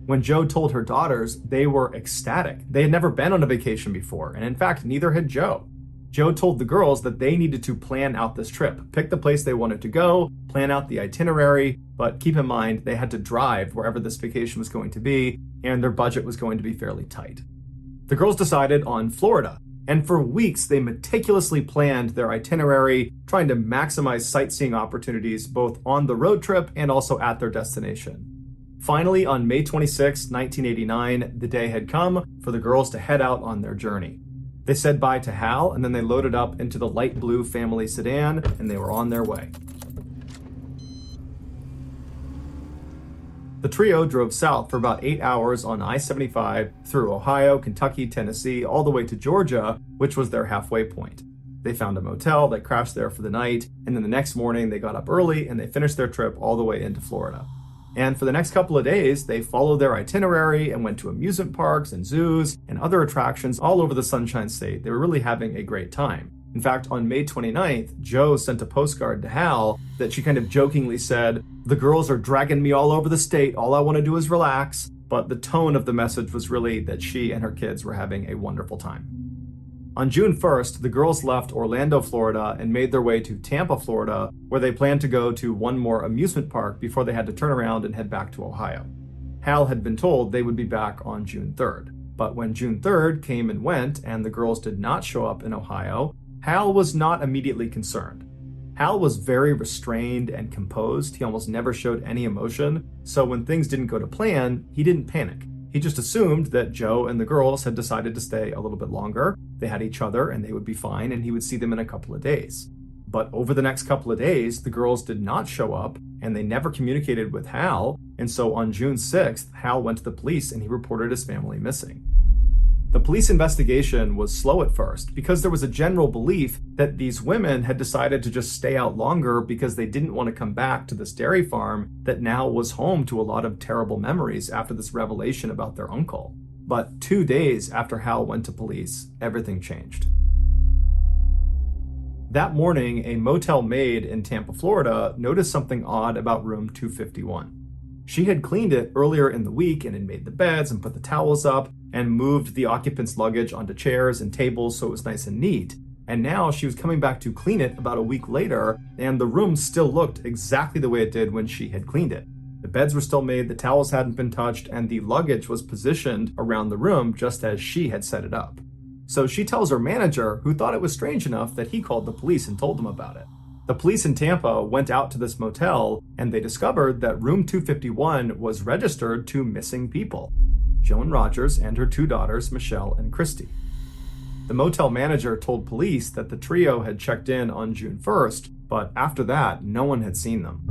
When Joe told her daughters, they were ecstatic. They had never been on a vacation before, and in fact, neither had Joe. Joe told the girls that they needed to plan out this trip, pick the place they wanted to go, plan out the itinerary, but keep in mind they had to drive wherever this vacation was going to be, and their budget was going to be fairly tight. The girls decided on Florida, and for weeks they meticulously planned their itinerary, trying to maximize sightseeing opportunities both on the road trip and also at their destination. Finally, on May 26, 1989, the day had come for the girls to head out on their journey. They said bye to Hal, and then they loaded up into the light blue family sedan, and they were on their way. The trio drove south for about 8 hours on I-75 through Ohio, Kentucky, Tennessee, all the way to Georgia, which was their halfway point. They found a motel, they crashed there for the night, and then the next morning they got up early and they finished their trip all the way into Florida. And for the next couple of days, they followed their itinerary and went to amusement parks and zoos and other attractions all over the Sunshine State. They were really having a great time. In fact, on May 29th, Joe sent a postcard to Hal that she kind of jokingly said, "The girls are dragging me all over the state. All I want to do is relax." But the tone of the message was really that she and her kids were having a wonderful time. On June 1st, the girls left Orlando, Florida, and made their way to Tampa, Florida, where they planned to go to one more amusement park before they had to turn around and head back to Ohio. Hal had been told they would be back on June 3rd. But when June 3rd came and went and the girls did not show up in Ohio, Hal was not immediately concerned. Hal was very restrained and composed. He almost never showed any emotion. So when things didn't go to plan, he didn't panic. He just assumed that Joe and the girls had decided to stay a little bit longer. They had each other and they would be fine, and he would see them in a couple of days. But over the next couple of days, the girls did not show up and they never communicated with Hal. And so on June 6th, Hal went to the police and he reported his family missing. The police investigation was slow at first because there was a general belief that these women had decided to just stay out longer because they didn't want to come back to this dairy farm that now was home to a lot of terrible memories after this revelation about their uncle. But 2 days after Hal went to police, everything changed. That morning, a motel maid in Tampa, Florida, noticed something odd about room 251. She had cleaned it earlier in the week and had made the beds and put the towels up and moved the occupants' luggage onto chairs and tables so it was nice and neat. And now she was coming back to clean it about a week later, and the room still looked exactly the way it did when she had cleaned it. The beds were still made, the towels hadn't been touched, and the luggage was positioned around the room just as she had set it up. So she tells her manager, who thought it was strange enough that he called the police and told them about it. The police in Tampa went out to this motel, and they discovered that room 251 was registered to missing people: Joan Rogers and her 2 daughters, Michelle and Christy. The motel manager told police that the trio had checked in on June 1st, but after that, no one had seen them.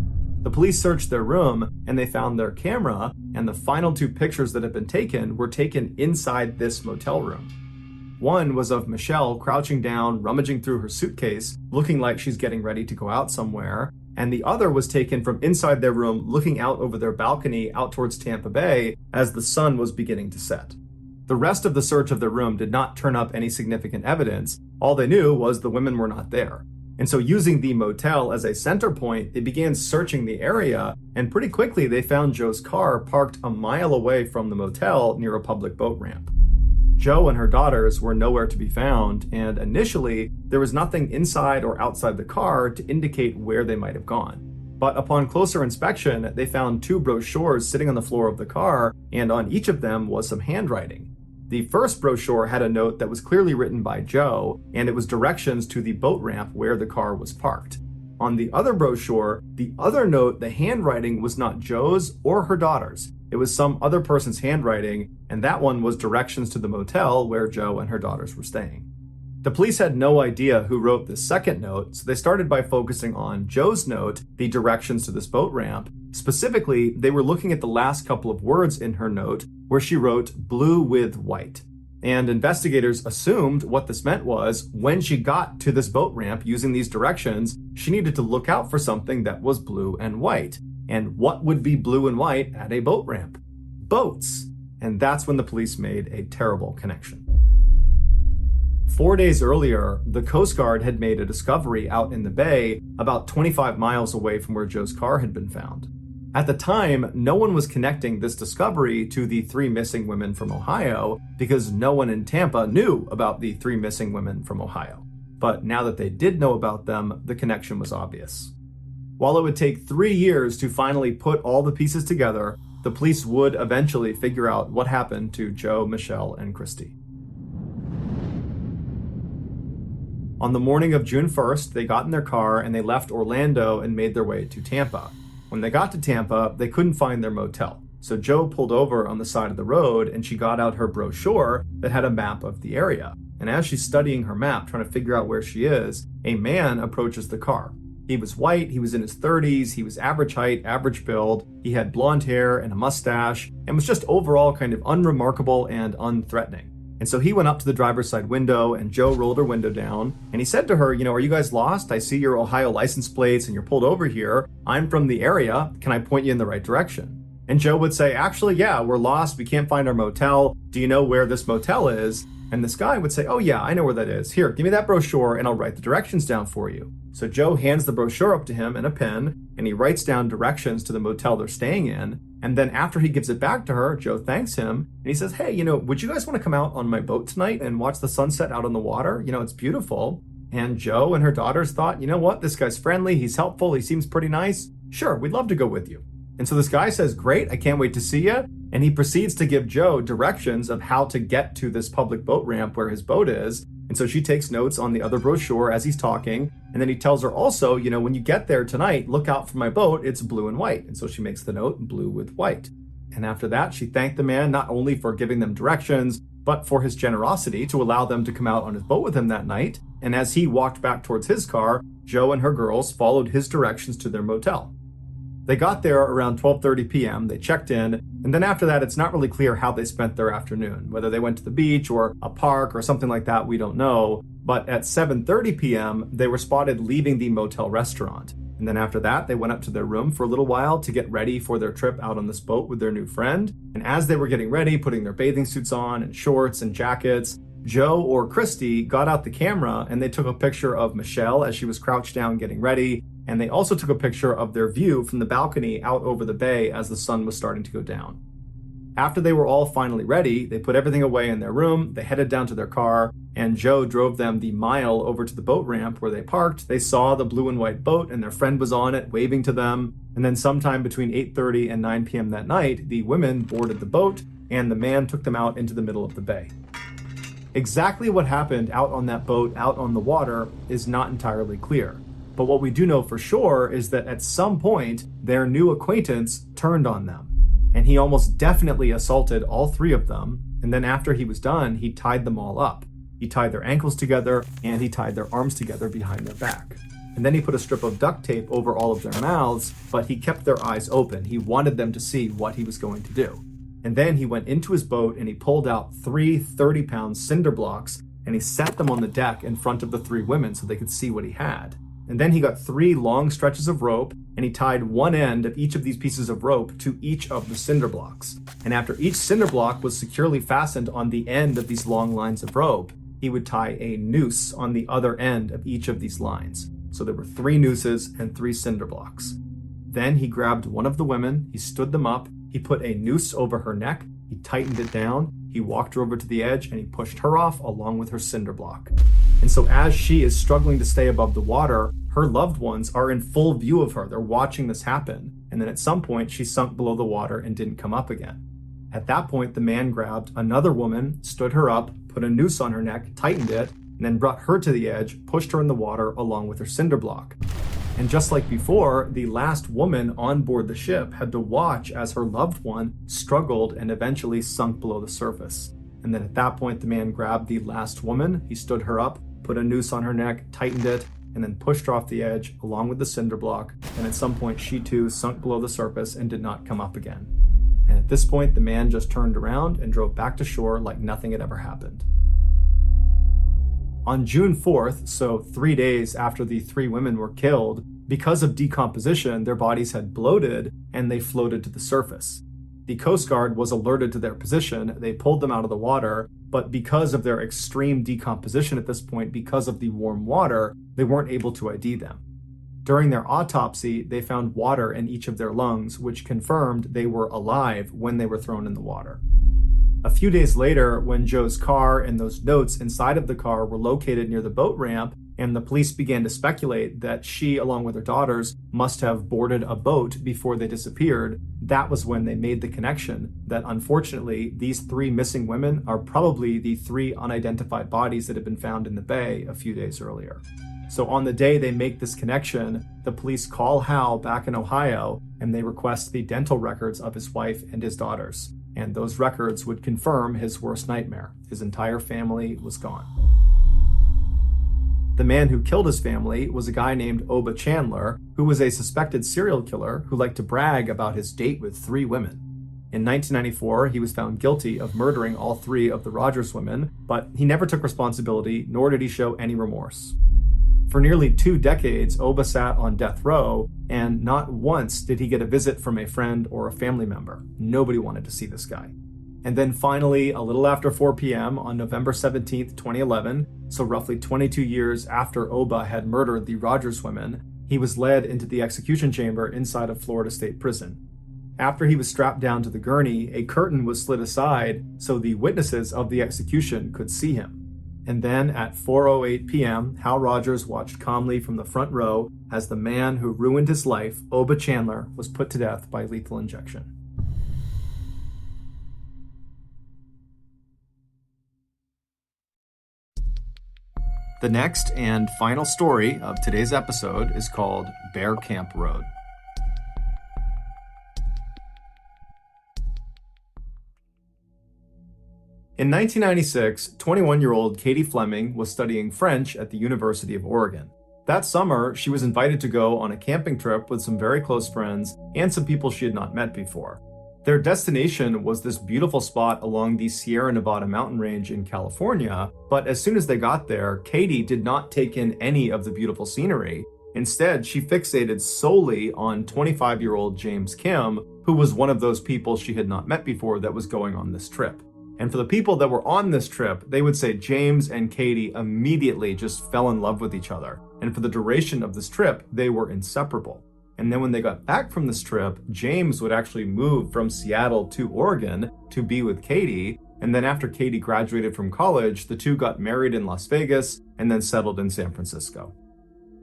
The police searched their room, and they found their camera, and the final 2 pictures that had been taken were taken inside this motel room. One was of Michelle crouching down, rummaging through her suitcase, looking like she's getting ready to go out somewhere, and the other was taken from inside their room looking out over their balcony out towards Tampa Bay as the sun was beginning to set. The rest of the search of their room did not turn up any significant evidence. All they knew was the women were not there. And so using the motel as a center point, they began searching the area, and pretty quickly they found Joe's car parked a mile away from the motel near a public boat ramp. Joe and her daughters were nowhere to be found, and initially there was nothing inside or outside the car to indicate where they might have gone. But upon closer inspection, they found 2 brochures sitting on the floor of the car, and on each of them was some handwriting. The first brochure had a note that was clearly written by Joe, and it was directions to the boat ramp where the car was parked. On the other brochure, the other note, the handwriting was not Joe's or her daughter's. It was some other person's handwriting, and that one was directions to the motel where Joe and her daughters were staying. The police had no idea who wrote this second note, so they started by focusing on Joe's note, the directions to this boat ramp. Specifically, they were looking at the last couple of words in her note, where she wrote blue with white. And investigators assumed what this meant was when she got to this boat ramp using these directions, she needed to look out for something that was blue and white. And what would be blue and white at a boat ramp? Boats. And that's when the police made a terrible connection. 4 days earlier, the Coast Guard had made a discovery out in the bay about 25 miles away from where Joe's car had been found. At the time, no one was connecting this discovery to the 3 missing women from Ohio because no one in Tampa knew about the 3 missing women from Ohio. But now that they did know about them, the connection was obvious. While it would take 3 years to finally put all the pieces together, the police would eventually figure out what happened to Joe, Michelle, and Christy. On the morning of June 1st, they got in their car and they left Orlando and made their way to Tampa. When they got to Tampa, they couldn't find their motel. So Joe pulled over on the side of the road and she got out her brochure that had a map of the area. And as she's studying her map, trying to figure out where she is, a man approaches the car. He was white, he was in his 30s, he was average height, average build, he had blonde hair and a mustache, and was just overall kind of unremarkable and unthreatening. And so he went up to the driver's side window and Joe rolled her window down and he said to her, are you guys lost? I see your Ohio license plates and you're pulled over here. I'm from the area. Can I point you in the right direction? And Joe would say, actually, yeah, we're lost. We can't find our motel. Do you know where this motel is? And this guy would say, oh yeah, I know where that is. Here, give me that brochure and I'll write the directions down for you. So Joe hands the brochure up to him and a pen and he writes down directions to the motel they're staying in. And then after he gives it back to her, Joe thanks him and he says, hey, would you guys want to come out on my boat tonight and watch the sunset out on the water? It's beautiful. And Joe and her daughters thought, what? This guy's friendly. He's helpful. He seems pretty nice. Sure, we'd love to go with you. And so this guy says, great, I can't wait to see you. And he proceeds to give Joe directions of how to get to this public boat ramp where his boat is. And so she takes notes on the other brochure as he's talking. And then he tells her also, when you get there tonight, look out for my boat. It's blue and white. And so she makes the note blue with white. And after that, she thanked the man not only for giving them directions, but for his generosity to allow them to come out on his boat with him that night. And as he walked back towards his car, Joe and her girls followed his directions to their motel. They got there around 12:30 p.m., they checked in, and then after that, it's not really clear how they spent their afternoon. Whether they went to the beach or a park or something like that, we don't know. But at 7:30 p.m., they were spotted leaving the motel restaurant. And then after that, they went up to their room for a little while to get ready for their trip out on this boat with their new friend. And as they were getting ready, putting their bathing suits on and shorts and jackets, Joe or Christy got out the camera and they took a picture of Michelle as she was crouched down getting ready. And they also took a picture of their view from the balcony out over the bay as the sun was starting to go down. After they were all finally ready, they put everything away in their room, they headed down to their car, and Joe drove them the mile over to the boat ramp where they parked. They saw the blue and white boat and their friend was on it, waving to them. And then sometime between 8:30 and 9 p.m. that night, the women boarded the boat and the man took them out into the middle of the bay. Exactly what happened out on that boat, out on the water, is not entirely clear. But what we do know for sure is that at some point, their new acquaintance turned on them. And he almost definitely assaulted all 3 of them. And then after he was done, he tied them all up. He tied their ankles together and he tied their arms together behind their back. And then he put a strip of duct tape over all of their mouths, but he kept their eyes open. He wanted them to see what he was going to do. And then he went into his boat and he pulled out 3 30-pound cinder blocks and he set them on the deck in front of the 3 women so they could see what he had. And then he got 3 long stretches of rope, and he tied one end of each of these pieces of rope to each of the cinder blocks. And after each cinder block was securely fastened on the end of these long lines of rope, he would tie a noose on the other end of each of these lines. So there were 3 nooses and 3 cinder blocks. Then he grabbed one of the women, he stood them up, he put a noose over her neck, he tightened it down, he walked her over to the edge, and he pushed her off along with her cinder block. And so as she is struggling to stay above the water, her loved ones are in full view of her. They're watching this happen. And then at some point, she sunk below the water and didn't come up again. At that point, the man grabbed another woman, stood her up, put a noose on her neck, tightened it, and then brought her to the edge, pushed her in the water along with her cinder block. And just like before, the last woman on board the ship had to watch as her loved one struggled and eventually sunk below the surface. And then at that point, the man grabbed the last woman, he stood her up, put a noose on her neck, tightened it, and then pushed her off the edge along with the cinder block. And at some point, she too sunk below the surface and did not come up again. And at this point, the man just turned around and drove back to shore like nothing had ever happened. On June 4th, so 3 days after the 3 women were killed, because of decomposition, their bodies had bloated and they floated to the surface. The Coast Guard was alerted to their position, they pulled them out of the water, but because of their extreme decomposition at this point, because of the warm water, they weren't able to ID them. During their autopsy, they found water in each of their lungs, which confirmed they were alive when they were thrown in the water. A few days later, when Joe's car and those notes inside of the car were located near the boat ramp, and the police began to speculate that she, along with her daughters, must have boarded a boat before they disappeared, that was when they made the connection that unfortunately, these 3 missing women are probably the 3 unidentified bodies that had been found in the bay a few days earlier. So on the day they make this connection, the police call Hal back in Ohio, and they request the dental records of his wife and his daughters. And those records would confirm his worst nightmare. His entire family was gone. The man who killed his family was a guy named Oba Chandler, who was a suspected serial killer who liked to brag about his date with 3 women. In 1994, he was found guilty of murdering all 3 of the Rogers women, but he never took responsibility, nor did he show any remorse. For nearly 2 decades, Oba sat on death row, and not once did he get a visit from a friend or a family member. Nobody wanted to see this guy. And then finally, a little after 4 p.m. on November 17th, 2011, so roughly 22 years after Oba had murdered the Rogers women, he was led into the execution chamber inside of Florida State Prison. After he was strapped down to the gurney, a curtain was slid aside so the witnesses of the execution could see him. And then at 4:08 p.m., Hal Rogers watched calmly from the front row as the man who ruined his life, Oba Chandler, was put to death by lethal injection. The next and final story of today's episode is called Bear Camp Road. In 1996, 21-year-old Katie Fleming was studying French at the University of Oregon. That summer, she was invited to go on a camping trip with some very close friends and some people she had not met before. Their destination was this beautiful spot along the Sierra Nevada mountain range in California, but as soon as they got there, Katie did not take in any of the beautiful scenery. Instead, she fixated solely on 25-year-old James Kim, who was one of those people she had not met before that was going on this trip. And for the people that were on this trip, they would say James and Katie immediately just fell in love with each other. And for the duration of this trip, they were inseparable. And then when they got back from this trip, James would actually move from Seattle to Oregon to be with Katie. And then after Katie graduated from college, the two got married in Las Vegas and then settled in San Francisco.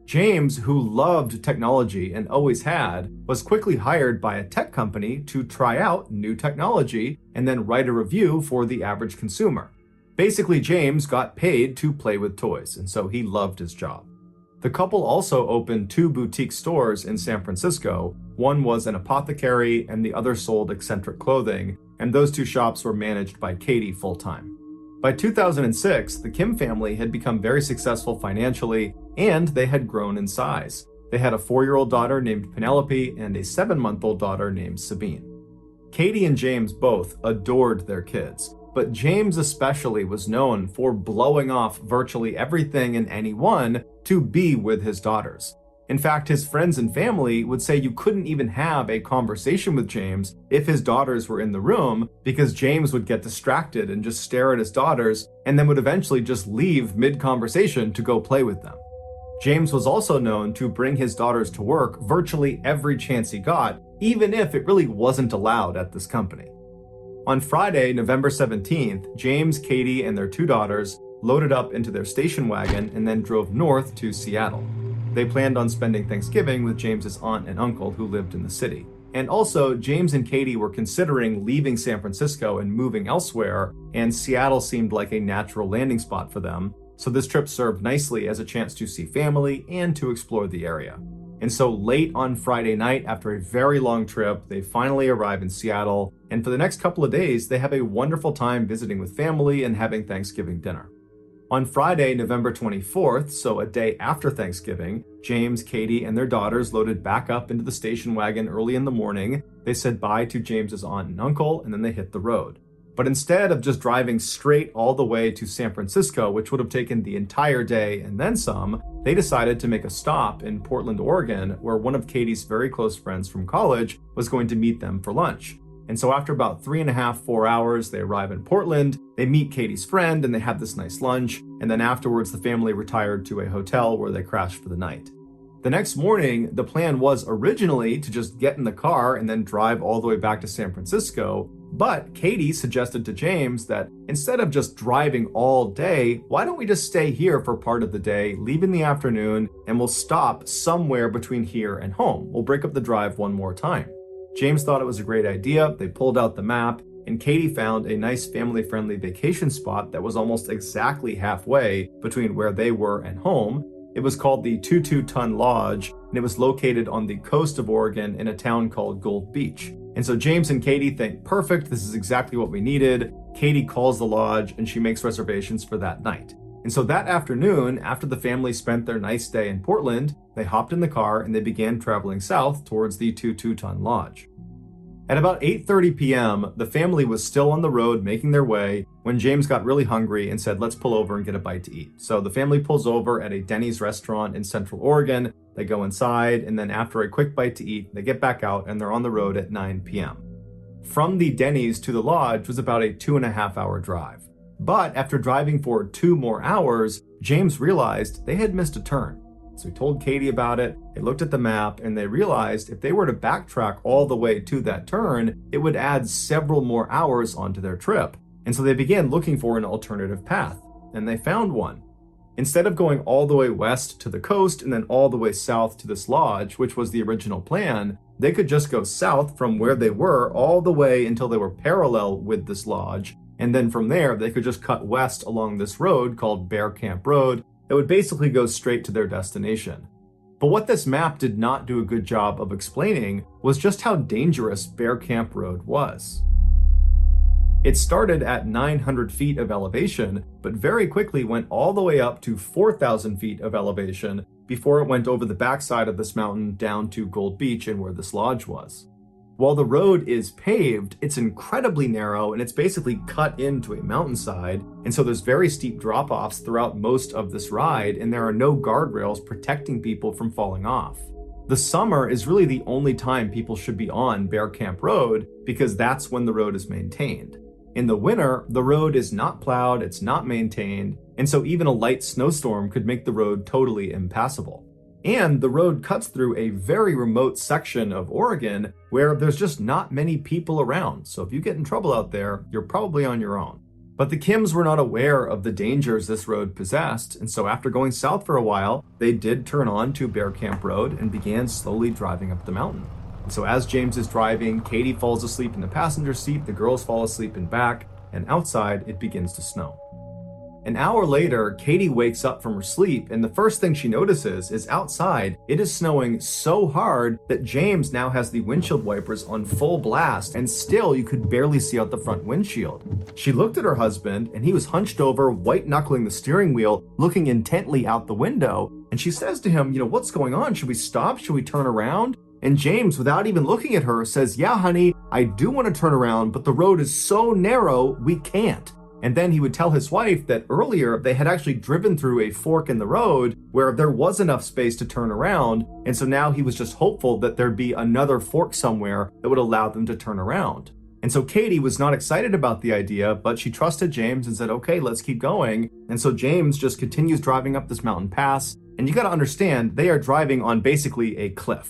James, who loved technology and always had, was quickly hired by a tech company to try out new technology and then write a review for the average consumer. Basically, James got paid to play with toys, and so he loved his job. The couple also opened 2 boutique stores in San Francisco. One was an apothecary and the other sold eccentric clothing, and those 2 shops were managed by Katie full-time. By 2006, the Kim family had become very successful financially, and they had grown in size. They had a 4-year-old daughter named Penelope and a 7-month-old daughter named Sabine. Katie and James both adored their kids, but James especially was known for blowing off virtually everything and anyone to be with his daughters. In fact, his friends and family would say you couldn't even have a conversation with James if his daughters were in the room, because James would get distracted and just stare at his daughters and then would eventually just leave mid-conversation to go play with them. James was also known to bring his daughters to work virtually every chance he got, even if it really wasn't allowed at this company. On Friday, November 17th, James, Katie, and their 2 daughters loaded up into their station wagon and then drove north to Seattle. They planned on spending Thanksgiving with James's aunt and uncle who lived in the city. And also, James and Katie were considering leaving San Francisco and moving elsewhere, and Seattle seemed like a natural landing spot for them. So this trip served nicely as a chance to see family and to explore the area. And so late on Friday night, after a very long trip, they finally arrive in Seattle, and for the next couple of days, they have a wonderful time visiting with family and having Thanksgiving dinner. On Friday, November 24th, so a day after Thanksgiving, James, Katie, and their daughters loaded back up into the station wagon early in the morning. They said bye to James's aunt and uncle, and then they hit the road. But instead of just driving straight all the way to San Francisco, which would have taken the entire day and then some, they decided to make a stop in Portland, Oregon, where one of Katie's very close friends from college was going to meet them for lunch. And so after about 3.5, 4 hours, they arrive in Portland, they meet Katie's friend, and they have this nice lunch. And then afterwards, the family retired to a hotel where they crashed for the night. The next morning, the plan was originally to just get in the car and then drive all the way back to San Francisco. But Katie suggested to James that instead of just driving all day, why don't we just stay here for part of the day, leave in the afternoon, and we'll stop somewhere between here and home. We'll break up the drive one more time. James thought it was a great idea. They pulled out the map, and Katie found a nice family-friendly vacation spot that was almost exactly halfway between where they were and home. It was called the 22-Ton Lodge, and it was located on the coast of Oregon in a town called Gold Beach. And so James and Katie think, perfect, this is exactly what we needed. Katie calls the lodge and she makes reservations for that night. And so that afternoon, after the family spent their nice day in Portland, they hopped in the car and they began traveling south towards the 22-Ton Lodge. At about 8:30 p.m., the family was still on the road making their way when James got really hungry and said, let's pull over and get a bite to eat. So the family pulls over at a Denny's restaurant in Central Oregon. They go inside, and then after a quick bite to eat, they get back out and they're on the road at 9 p.m. From the Denny's to the lodge was about a 2.5-hour drive. But after driving for 2 more hours, James realized they had missed a turn. So he told Katie about it, they looked at the map, and they realized if they were to backtrack all the way to that turn, it would add several more hours onto their trip. And so they began looking for an alternative path, and they found one. Instead of going all the way west to the coast and then all the way south to this lodge, which was the original plan, they could just go south from where they were all the way until they were parallel with this lodge. And then from there, they could just cut west along this road called Bear Camp Road that would basically go straight to their destination. But what this map did not do a good job of explaining was just how dangerous Bear Camp Road was. It started at 900 feet of elevation, but very quickly went all the way up to 4,000 feet of elevation before it went over the backside of this mountain down to Gold Beach and where this lodge was. While the road is paved, it's incredibly narrow and it's basically cut into a mountainside, and so there's very steep drop-offs throughout most of this ride, and there are no guardrails protecting people from falling off. The summer is really the only time people should be on Bear Camp Road because that's when the road is maintained. In the winter, the road is not plowed, it's not maintained, and so even a light snowstorm could make the road totally impassable. And the road cuts through a very remote section of Oregon where there's just not many people around. So if you get in trouble out there, you're probably on your own. But the Kims were not aware of the dangers this road possessed, and so after going south for a while, they did turn on to Bear Camp Road and began slowly driving up the mountain. And so as James is driving, Katie falls asleep in the passenger seat, the girls fall asleep in back, and outside it begins to snow. An hour later, Katie wakes up from her sleep, and the first thing she notices is outside, it is snowing so hard that James now has the windshield wipers on full blast, and still you could barely see out the front windshield. She looked at her husband, and he was hunched over, white-knuckling the steering wheel, looking intently out the window, and she says to him, what's going on? Should we stop? Should we turn around? And James, without even looking at her, says, yeah, honey, I do want to turn around, but the road is so narrow, we can't. And then he would tell his wife that earlier they had actually driven through a fork in the road where there was enough space to turn around. And so now he was just hopeful that there'd be another fork somewhere that would allow them to turn around. And so Katie was not excited about the idea, but she trusted James and said, okay, let's keep going. And so James just continues driving up this mountain pass. And you got to understand, they are driving on basically a cliff.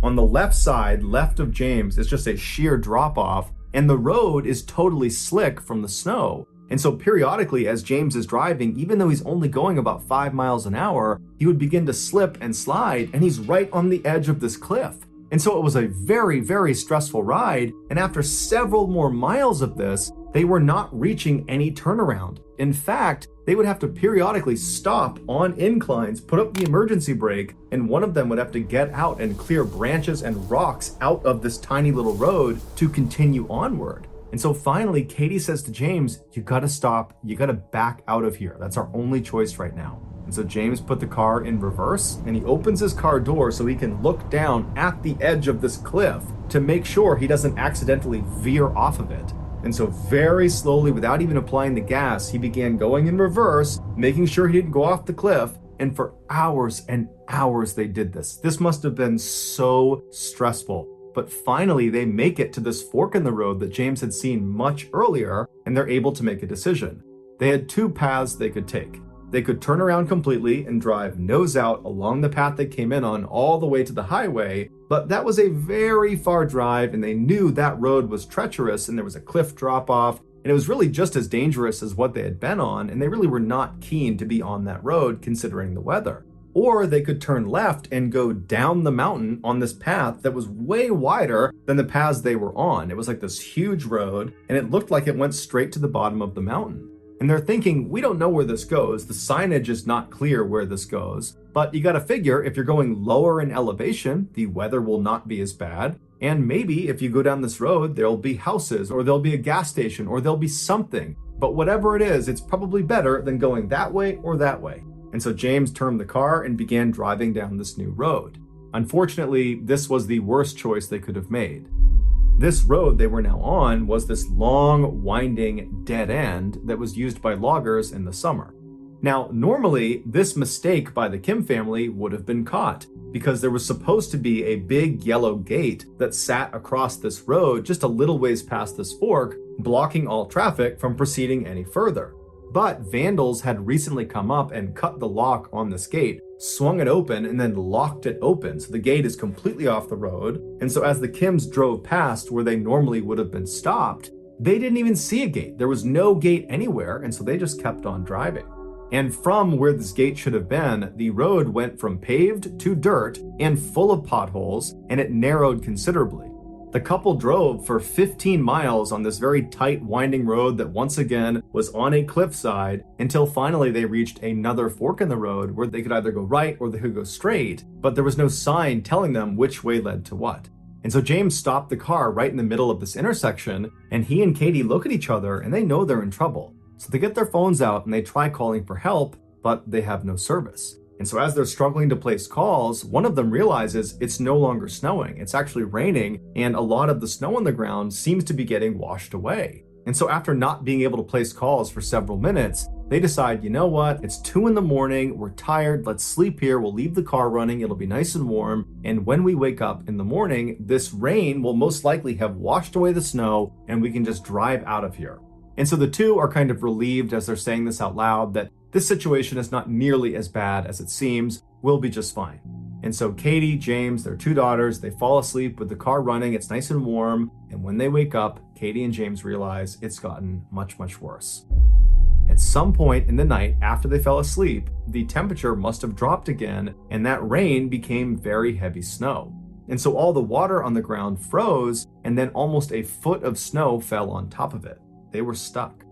On the left side, left of James, is just a sheer drop off, and the road is totally slick from the snow. And so periodically, as James is driving, even though he's only going about 5 miles an hour, he would begin to slip and slide, and he's right on the edge of this cliff. And so it was a very, very stressful ride. And after several more miles of this, they were not reaching any turnaround. In fact, they would have to periodically stop on inclines, put up the emergency brake, and one of them would have to get out and clear branches and rocks out of this tiny little road to continue onward. And so finally, Katie says to James, you gotta stop, you gotta back out of here. That's our only choice right now. And so James put the car in reverse, and he opens his car door so he can look down at the edge of this cliff to make sure he doesn't accidentally veer off of it. And so very slowly, without even applying the gas, he began going in reverse, making sure he didn't go off the cliff. And for hours and hours they did this. This must have been so stressful. But finally, they make it to this fork in the road that James had seen much earlier, and they're able to make a decision. They had two paths they could take. They could turn around completely and drive nose out along the path they came in on all the way to the highway, but that was a very far drive, and they knew that road was treacherous and there was a cliff drop off, and it was really just as dangerous as what they had been on, and they really were not keen to be on that road considering the weather. Or they could turn left and go down the mountain on this path that was way wider than the paths they were on. It was like this huge road, and it looked like it went straight to the bottom of the mountain. And they're thinking, we don't know where this goes. The signage is not clear where this goes. But you got to figure if you're going lower in elevation, the weather will not be as bad. And maybe if you go down this road, there'll be houses, or there'll be a gas station, or there'll be something. But whatever it is, it's probably better than going that way or that way. And so James turned the car and began driving down this new road. Unfortunately, this was the worst choice they could have made. This road they were now on was this long, winding dead end that was used by loggers in the summer. Now, normally, this mistake by the Kim family would have been caught because there was supposed to be a big yellow gate that sat across this road just a little ways past this fork, blocking all traffic from proceeding any further. But vandals had recently come up and cut the lock on this gate, swung it open, and then locked it open. So the gate is completely off the road. And so as the Kims drove past where they normally would have been stopped, they didn't even see a gate. There was no gate anywhere. And so they just kept on driving. And from where this gate should have been, the road went from paved to dirt and full of potholes, and it narrowed considerably. The couple drove for 15 miles on this very tight, winding road that once again was on a cliffside until finally they reached another fork in the road where they could either go right or they could go straight, but there was no sign telling them which way led to what. And so James stopped the car right in the middle of this intersection, and he and Katie look at each other and they know they're in trouble. So they get their phones out and they try calling for help, but they have no service. And so as they're struggling to place calls, one of them realizes it's no longer snowing. It's actually raining, and a lot of the snow on the ground seems to be getting washed away. And so after not being able to place calls for several minutes, they decide, you know what, it's 2 a.m, we're tired, let's sleep here, we'll leave the car running, it'll be nice and warm, and when we wake up in the morning, this rain will most likely have washed away the snow, and we can just drive out of here. And so the two are kind of relieved as they're saying this out loud that this situation is not nearly as bad as it seems. We'll be just fine. And so Katie, James, their 2 daughters, they fall asleep with the car running. It's nice and warm. And when they wake up, Katie and James realize it's gotten much, much worse. At some point in the night after they fell asleep, the temperature must have dropped again, and that rain became very heavy snow. And so all the water on the ground froze, and then almost a foot of snow fell on top of it. They were stuck.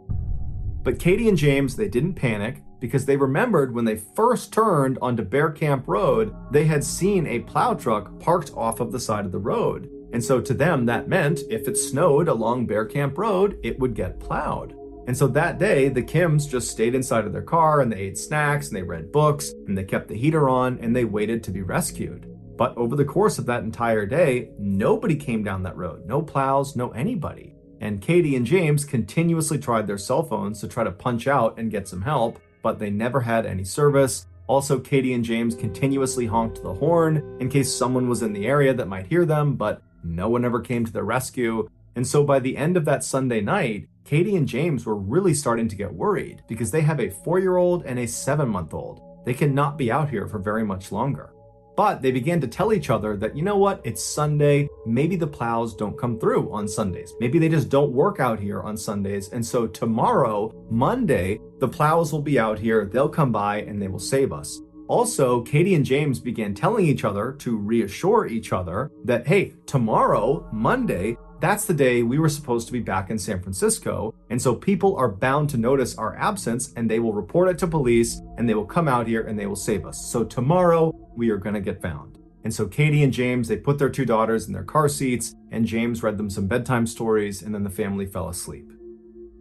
But Katie and James, they didn't panic because they remembered when they first turned onto Bear Camp Road, they had seen a plow truck parked off of the side of the road. And so to them, that meant if it snowed along Bear Camp Road, it would get plowed. And so that day, the Kims just stayed inside of their car and they ate snacks and they read books and they kept the heater on and they waited to be rescued. But over the course of that entire day, nobody came down that road. No plows, no anybody. And Katie and James continuously tried their cell phones to try to punch out and get some help, but they never had any service. Also, Katie and James continuously honked the horn in case someone was in the area that might hear them, but no one ever came to their rescue. And so by the end of that Sunday night, Katie and James were really starting to get worried because they have a 4-year-old and a 7-month-old. They cannot be out here for very much longer. But they began to tell each other that, you know what, it's Sunday, maybe the plows don't come through on Sundays. Maybe they just don't work out here on Sundays. And so tomorrow, Monday, the plows will be out here, they'll come by and they will save us. Also, Katie and James began telling each other to reassure each other that, hey, tomorrow, Monday, that's the day we were supposed to be back in San Francisco, and so people are bound to notice our absence and they will report it to police and they will come out here and they will save us. So tomorrow we are going to get found. And so Katie and James, they put their 2 daughters in their car seats and James read them some bedtime stories and then the family fell asleep.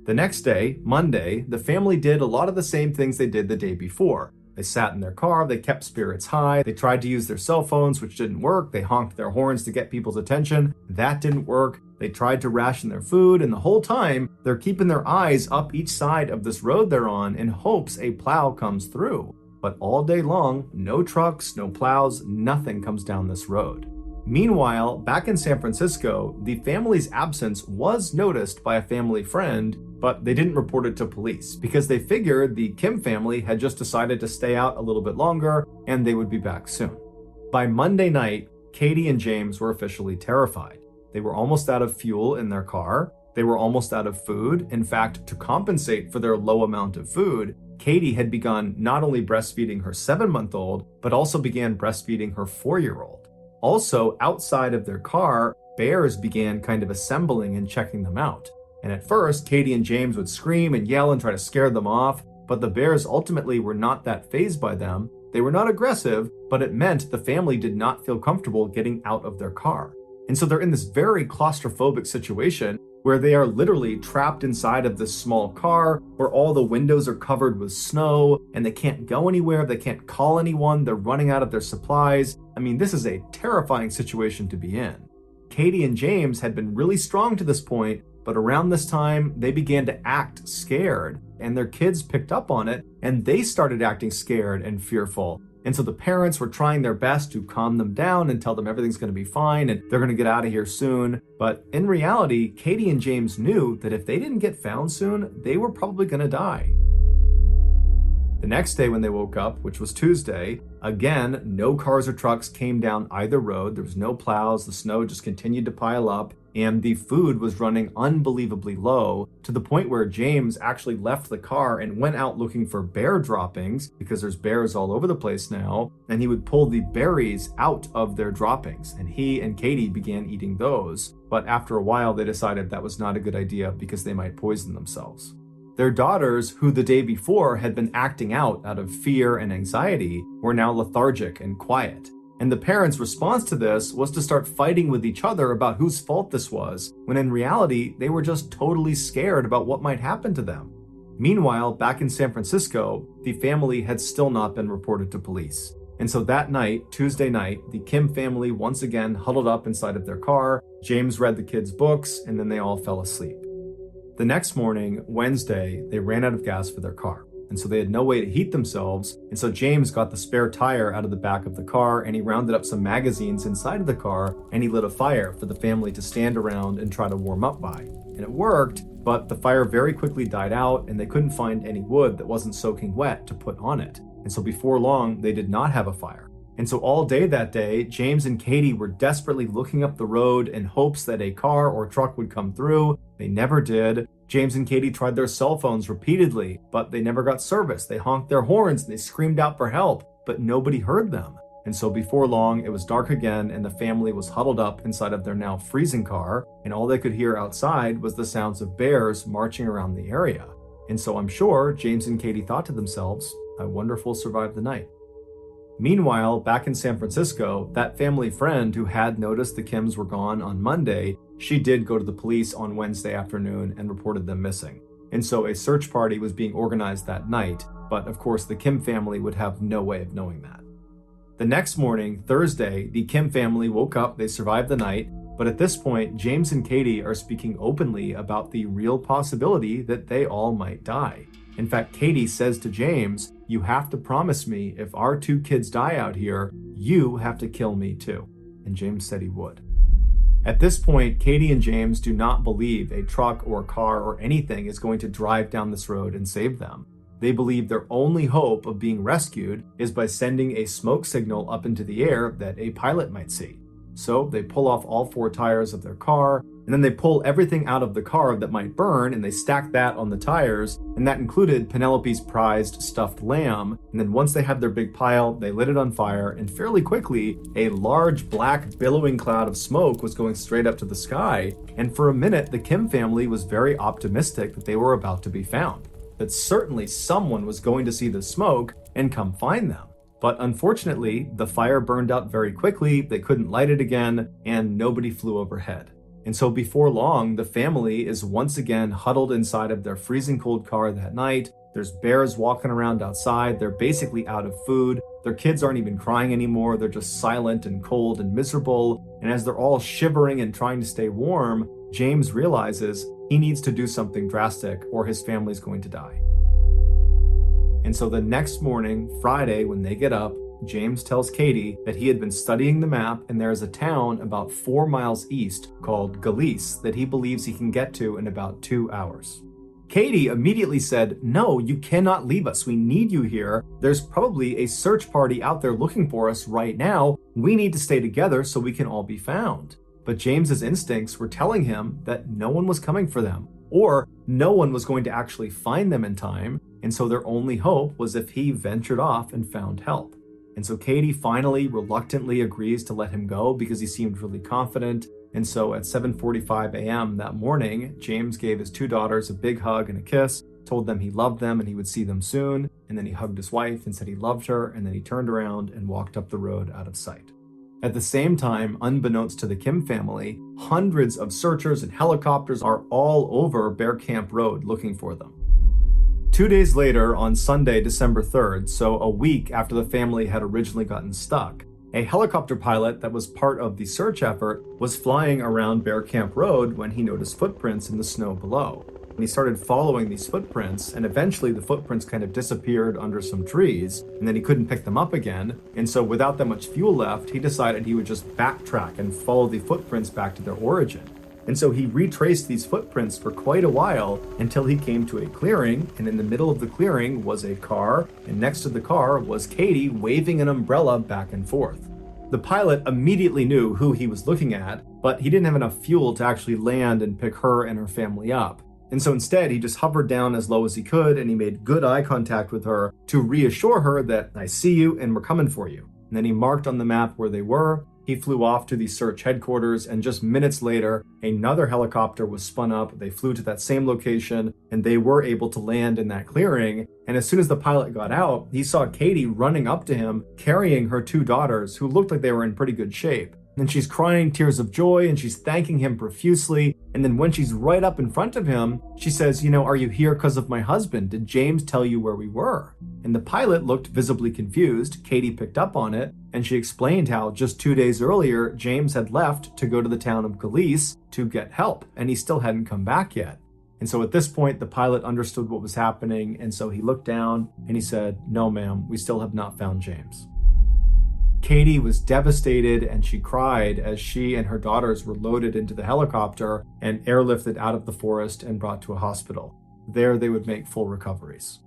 The next day, Monday, the family did a lot of the same things they did the day before. They sat in their car, they kept spirits high, they tried to use their cell phones, which didn't work. They honked their horns to get people's attention. That didn't work. They tried to ration their food, and the whole time, they're keeping their eyes up each side of this road they're on in hopes a plow comes through. But all day long, no trucks, no plows, nothing comes down this road. Meanwhile, back in San Francisco, the family's absence was noticed by a family friend, but they didn't report it to police because they figured the Kim family had just decided to stay out a little bit longer and they would be back soon. By Monday night, Katie and James were officially terrified. They were almost out of fuel in their car. They were almost out of food. In fact, to compensate for their low amount of food, Katie had begun not only breastfeeding her 7-month-old, but also began breastfeeding her 4-year-old. Also, outside of their car, bears began kind of assembling and checking them out. And at first, Katie and James would scream and yell and try to scare them off, but the bears ultimately were not that fazed by them. They were not aggressive, but it meant the family did not feel comfortable getting out of their car. And so they're in this very claustrophobic situation where they are literally trapped inside of this small car where all the windows are covered with snow and they can't go anywhere, they can't call anyone, they're running out of their supplies. I mean, this is a terrifying situation to be in. Katie and James had been really strong to this point, but around this time, they began to act scared, and their kids picked up on it, and they started acting scared and fearful. And so the parents were trying their best to calm them down and tell them everything's going to be fine and they're going to get out of here soon. But in reality, Katie and James knew that if they didn't get found soon, they were probably going to die. The next day when they woke up, which was Tuesday, again, no cars or trucks came down either road. There was no plows. The snow just continued to pile up. And the food was running unbelievably low to the point where James actually left the car and went out looking for bear droppings because there's bears all over the place now. And he would pull the berries out of their droppings. And he and Katie began eating those. But after a while, they decided that was not a good idea because they might poison themselves. Their daughters, who the day before had been acting out of fear and anxiety, were now lethargic and quiet. And the parents' response to this was to start fighting with each other about whose fault this was, when in reality, they were just totally scared about what might happen to them. Meanwhile, back in San Francisco, the family had still not been reported to police. And so that night, Tuesday night, the Kim family once again huddled up inside of their car. James read the kids' books, and then they all fell asleep. The next morning, Wednesday, they ran out of gas for their car. And so they had no way to heat themselves. And so James got the spare tire out of the back of the car and he rounded up some magazines inside of the car and he lit a fire for the family to stand around and try to warm up by. And it worked, but the fire very quickly died out and they couldn't find any wood that wasn't soaking wet to put on it. And so before long, they did not have a fire. And so all day that day, James and Katie were desperately looking up the road in hopes that a car or truck would come through. They never did. James and Katie tried their cell phones repeatedly, but they never got service. They honked their horns and they screamed out for help, but nobody heard them. And so before long, it was dark again and the family was huddled up inside of their now freezing car, and all they could hear outside was the sounds of bears marching around the area. And so I'm sure James and Katie thought to themselves, I wonder if we'll survive the night. Meanwhile, back in San Francisco, that family friend who had noticed the Kims were gone on Monday, she did go to the police on Wednesday afternoon and reported them missing. And so a search party was being organized that night, but of course the Kim family would have no way of knowing that. The next morning, Thursday, the Kim family woke up, they survived the night, But at this point, James and Katie are speaking openly about the real possibility that they all might die. In fact, Katie says to James, "You have to promise me if our 2 kids die out here, you have to kill me too." And James said he would. At this point, Katie and James do not believe a truck or a car or anything is going to drive down this road and save them. They believe their only hope of being rescued is by sending a smoke signal up into the air that a pilot might see. So they pull off all 4 tires of their car, and then they pull everything out of the car that might burn, and they stack that on the tires, and that included Penelope's prized stuffed lamb. And then once they had their big pile, they lit it on fire, and fairly quickly, a large black billowing cloud of smoke was going straight up to the sky. And for a minute, the Kim family was very optimistic that they were about to be found, that certainly someone was going to see the smoke and come find them. But unfortunately, the fire burned out very quickly, they couldn't light it again, and nobody flew overhead. And so before long, the family is once again huddled inside of their freezing cold car that night. There's bears walking around outside, they're basically out of food, their kids aren't even crying anymore, they're just silent and cold and miserable. And as they're all shivering and trying to stay warm, James realizes he needs to do something drastic or his family's going to die. And so the next morning, Friday, when they get up, James tells Katie that he had been studying the map and there is a town about 4 miles east called Galice that he believes he can get to in about 2 hours. Katie immediately said, "No, you cannot leave us. We need you here. There's probably a search party out there looking for us right now. We need to stay together so we can all be found." But James's instincts were telling him that no one was coming for them, or no one was going to actually find them in time, and so their only hope was if he ventured off and found help. And so Katie finally reluctantly agrees to let him go because he seemed really confident. And so at 7:45 a.m. that morning, James gave his 2 daughters a big hug and a kiss, told them he loved them and he would see them soon, and then he hugged his wife and said he loved her, and then he turned around and walked up the road out of sight. At the same time, unbeknownst to the Kim family, hundreds of searchers and helicopters are all over Bear Camp Road looking for them. 2 days later, on Sunday, December 3rd, so a week after the family had originally gotten stuck, a helicopter pilot that was part of the search effort was flying around Bear Camp Road when he noticed footprints in the snow below. And he started following these footprints, and eventually the footprints kind of disappeared under some trees, and then he couldn't pick them up again. And so without that much fuel left, he decided he would just backtrack and follow the footprints back to their origin. And so he retraced these footprints for quite a while until he came to a clearing, and in the middle of the clearing was a car, and next to the car was Katie waving an umbrella back and forth. The pilot immediately knew who he was looking at, but he didn't have enough fuel to actually land and pick her and her family up. And so instead, he just hovered down as low as he could, and he made good eye contact with her to reassure her that, "I see you and we're coming for you." And then he marked on the map where they were. He flew off to the search headquarters, and just minutes later, another helicopter was spun up. They flew to that same location, and they were able to land in that clearing. And as soon as the pilot got out, he saw Katie running up to him, carrying her 2 daughters, who looked like they were in pretty good shape. And she's crying tears of joy, and she's thanking him profusely. And then when she's right up in front of him, she says, "Are you here because of my husband? Did James tell you where we were?" And the pilot looked visibly confused. Katie picked up on it, and she explained how just 2 days earlier, James had left to go to the town of Galice to get help, and he still hadn't come back yet. And so at this point, the pilot understood what was happening, and so he looked down and he said, "No, ma'am, we still have not found James." Katie was devastated, and she cried as she and her daughters were loaded into the helicopter and airlifted out of the forest and brought to a hospital. There they would make full recoveries.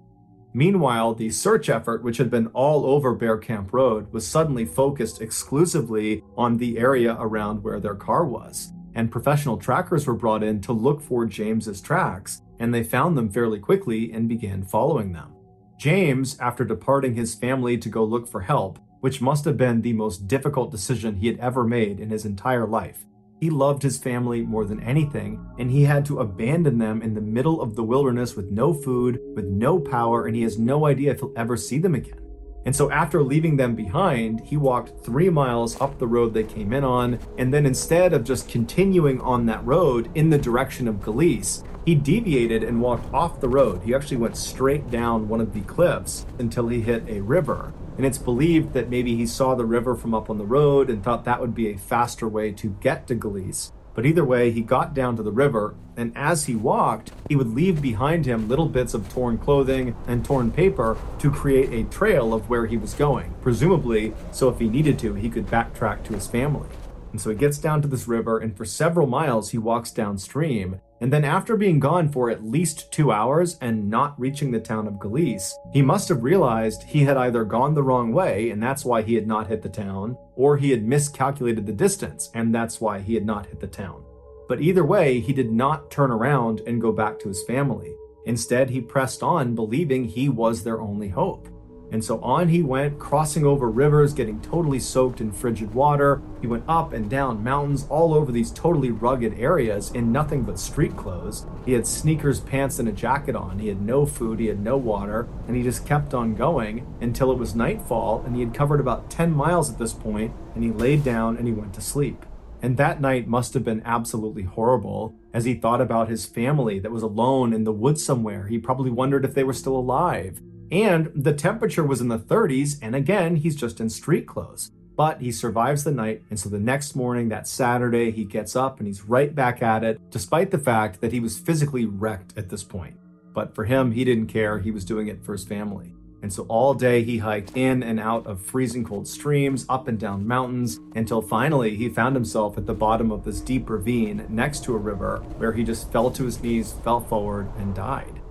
Meanwhile, the search effort, which had been all over Bear Camp Road, was suddenly focused exclusively on the area around where their car was. And professional trackers were brought in to look for James's tracks, and they found them fairly quickly and began following them. James, after departing his family to go look for help, which must have been the most difficult decision he had ever made in his entire life. He loved his family more than anything, and he had to abandon them in the middle of the wilderness with no food, with no power, and he has no idea if he'll ever see them again. And so after leaving them behind, he walked 3 miles up the road they came in on, and then instead of just continuing on that road in the direction of Galice, he deviated and walked off the road. He actually went straight down one of the cliffs until he hit a river. And it's believed that maybe he saw the river from up on the road and thought that would be a faster way to get to Galice. But either way, he got down to the river, and as he walked, he would leave behind him little bits of torn clothing and torn paper to create a trail of where he was going, presumably so if he needed to, he could backtrack to his family. And so he gets down to this river, and for several miles he walks downstream, and then after being gone for at least 2 hours and not reaching the town of Galice, he must have realized he had either gone the wrong way, and that's why he had not hit the town, or he had miscalculated the distance, and that's why he had not hit the town. But either way, he did not turn around and go back to his family. Instead, he pressed on, believing he was their only hope. And so on he went, crossing over rivers, getting totally soaked in frigid water. He went up and down mountains all over these totally rugged areas in nothing but street clothes. He had sneakers, pants, and a jacket on. He had no food, he had no water, and he just kept on going until it was nightfall, and he had covered about 10 miles at this point, and he laid down and he went to sleep. And that night must have been absolutely horrible as he thought about his family that was alone in the woods somewhere. He probably wondered if they were still alive. And the temperature was in the 30s, and again, he's just in street clothes. But he survives the night, and so the next morning, that Saturday, he gets up and he's right back at it, despite the fact that he was physically wrecked at this point. But for him, he didn't care. He was doing it for his family. And so all day he hiked in and out of freezing cold streams, up and down mountains, until finally he found himself at the bottom of this deep ravine next to a river where he just fell to his knees, fell forward, and died.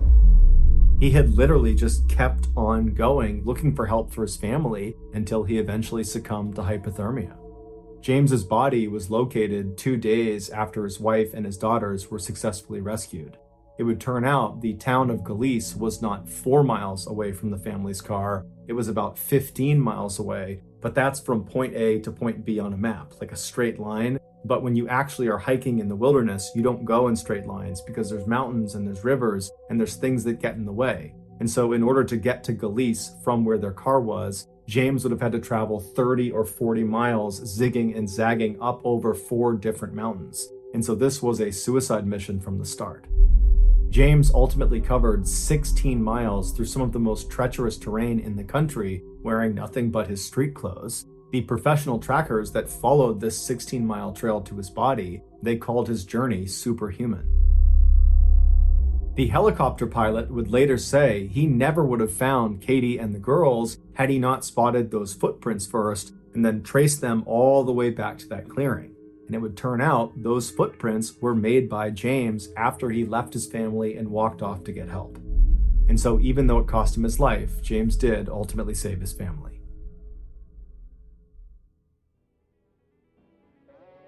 He had literally just kept on going, looking for help for his family until he eventually succumbed to hypothermia. James's body was located 2 days after his wife and his daughters were successfully rescued. It would turn out the town of Galice was not 4 miles away from the family's car. It was about 15 miles away, but that's from point A to point B on a map, like a straight line. But when you actually are hiking in the wilderness, you don't go in straight lines because there's mountains and there's rivers and there's things that get in the way. And so in order to get to Galice from where their car was, James would have had to travel 30 or 40 miles, zigging and zagging up over 4 different mountains. And so this was a suicide mission from the start. James ultimately covered 16 miles through some of the most treacherous terrain in the country, wearing nothing but his street clothes. The professional trackers that followed this 16-mile trail to his body, they called his journey superhuman. The helicopter pilot would later say he never would have found Katie and the girls had he not spotted those footprints first and then traced them all the way back to that clearing. And it would turn out those footprints were made by James after he left his family and walked off to get help. And so even though it cost him his life, James did ultimately save his family.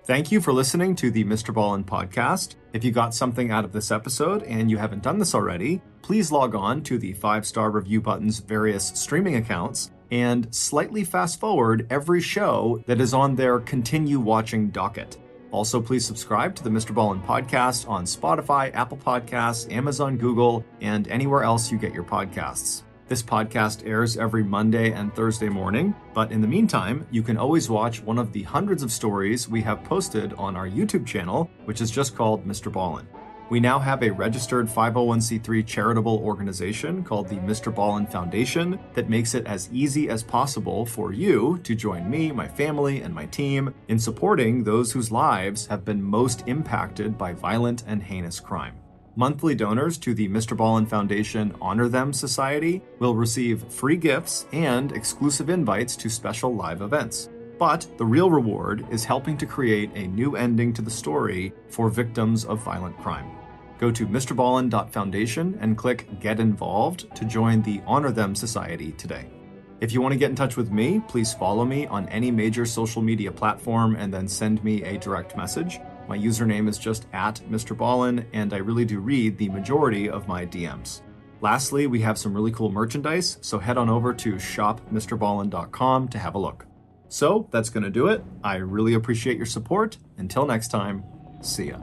Thank you for listening to the MrBallen podcast. If you got something out of this episode and you haven't done this already, please log on to the 5-star review button's various streaming accounts and slightly fast forward every show that is on their continue watching docket. Also, please subscribe to the MrBallen podcast on Spotify, Apple Podcasts, Amazon, Google, and anywhere else you get your podcasts. This podcast airs every Monday and Thursday morning, but in the meantime, you can always watch one of the hundreds of stories we have posted on our YouTube channel, which is just called MrBallen. We now have a registered 501c3 charitable organization called the MrBallen Foundation that makes it as easy as possible for you to join me, my family, and my team in supporting those whose lives have been most impacted by violent and heinous crime. Monthly donors to the MrBallen Foundation Honor Them Society will receive free gifts and exclusive invites to special live events. But the real reward is helping to create a new ending to the story for victims of violent crime. Go to MrBallen.Foundation and click Get Involved to join the Honor Them Society today. If you want to get in touch with me, please follow me on any major social media platform and then send me a direct message. My username is just @MrBallen, and I really do read the majority of my DMs. Lastly, we have some really cool merchandise, so head on over to shopmrballen.com to have a look. So that's going to do it. I really appreciate your support. Until next time, see ya.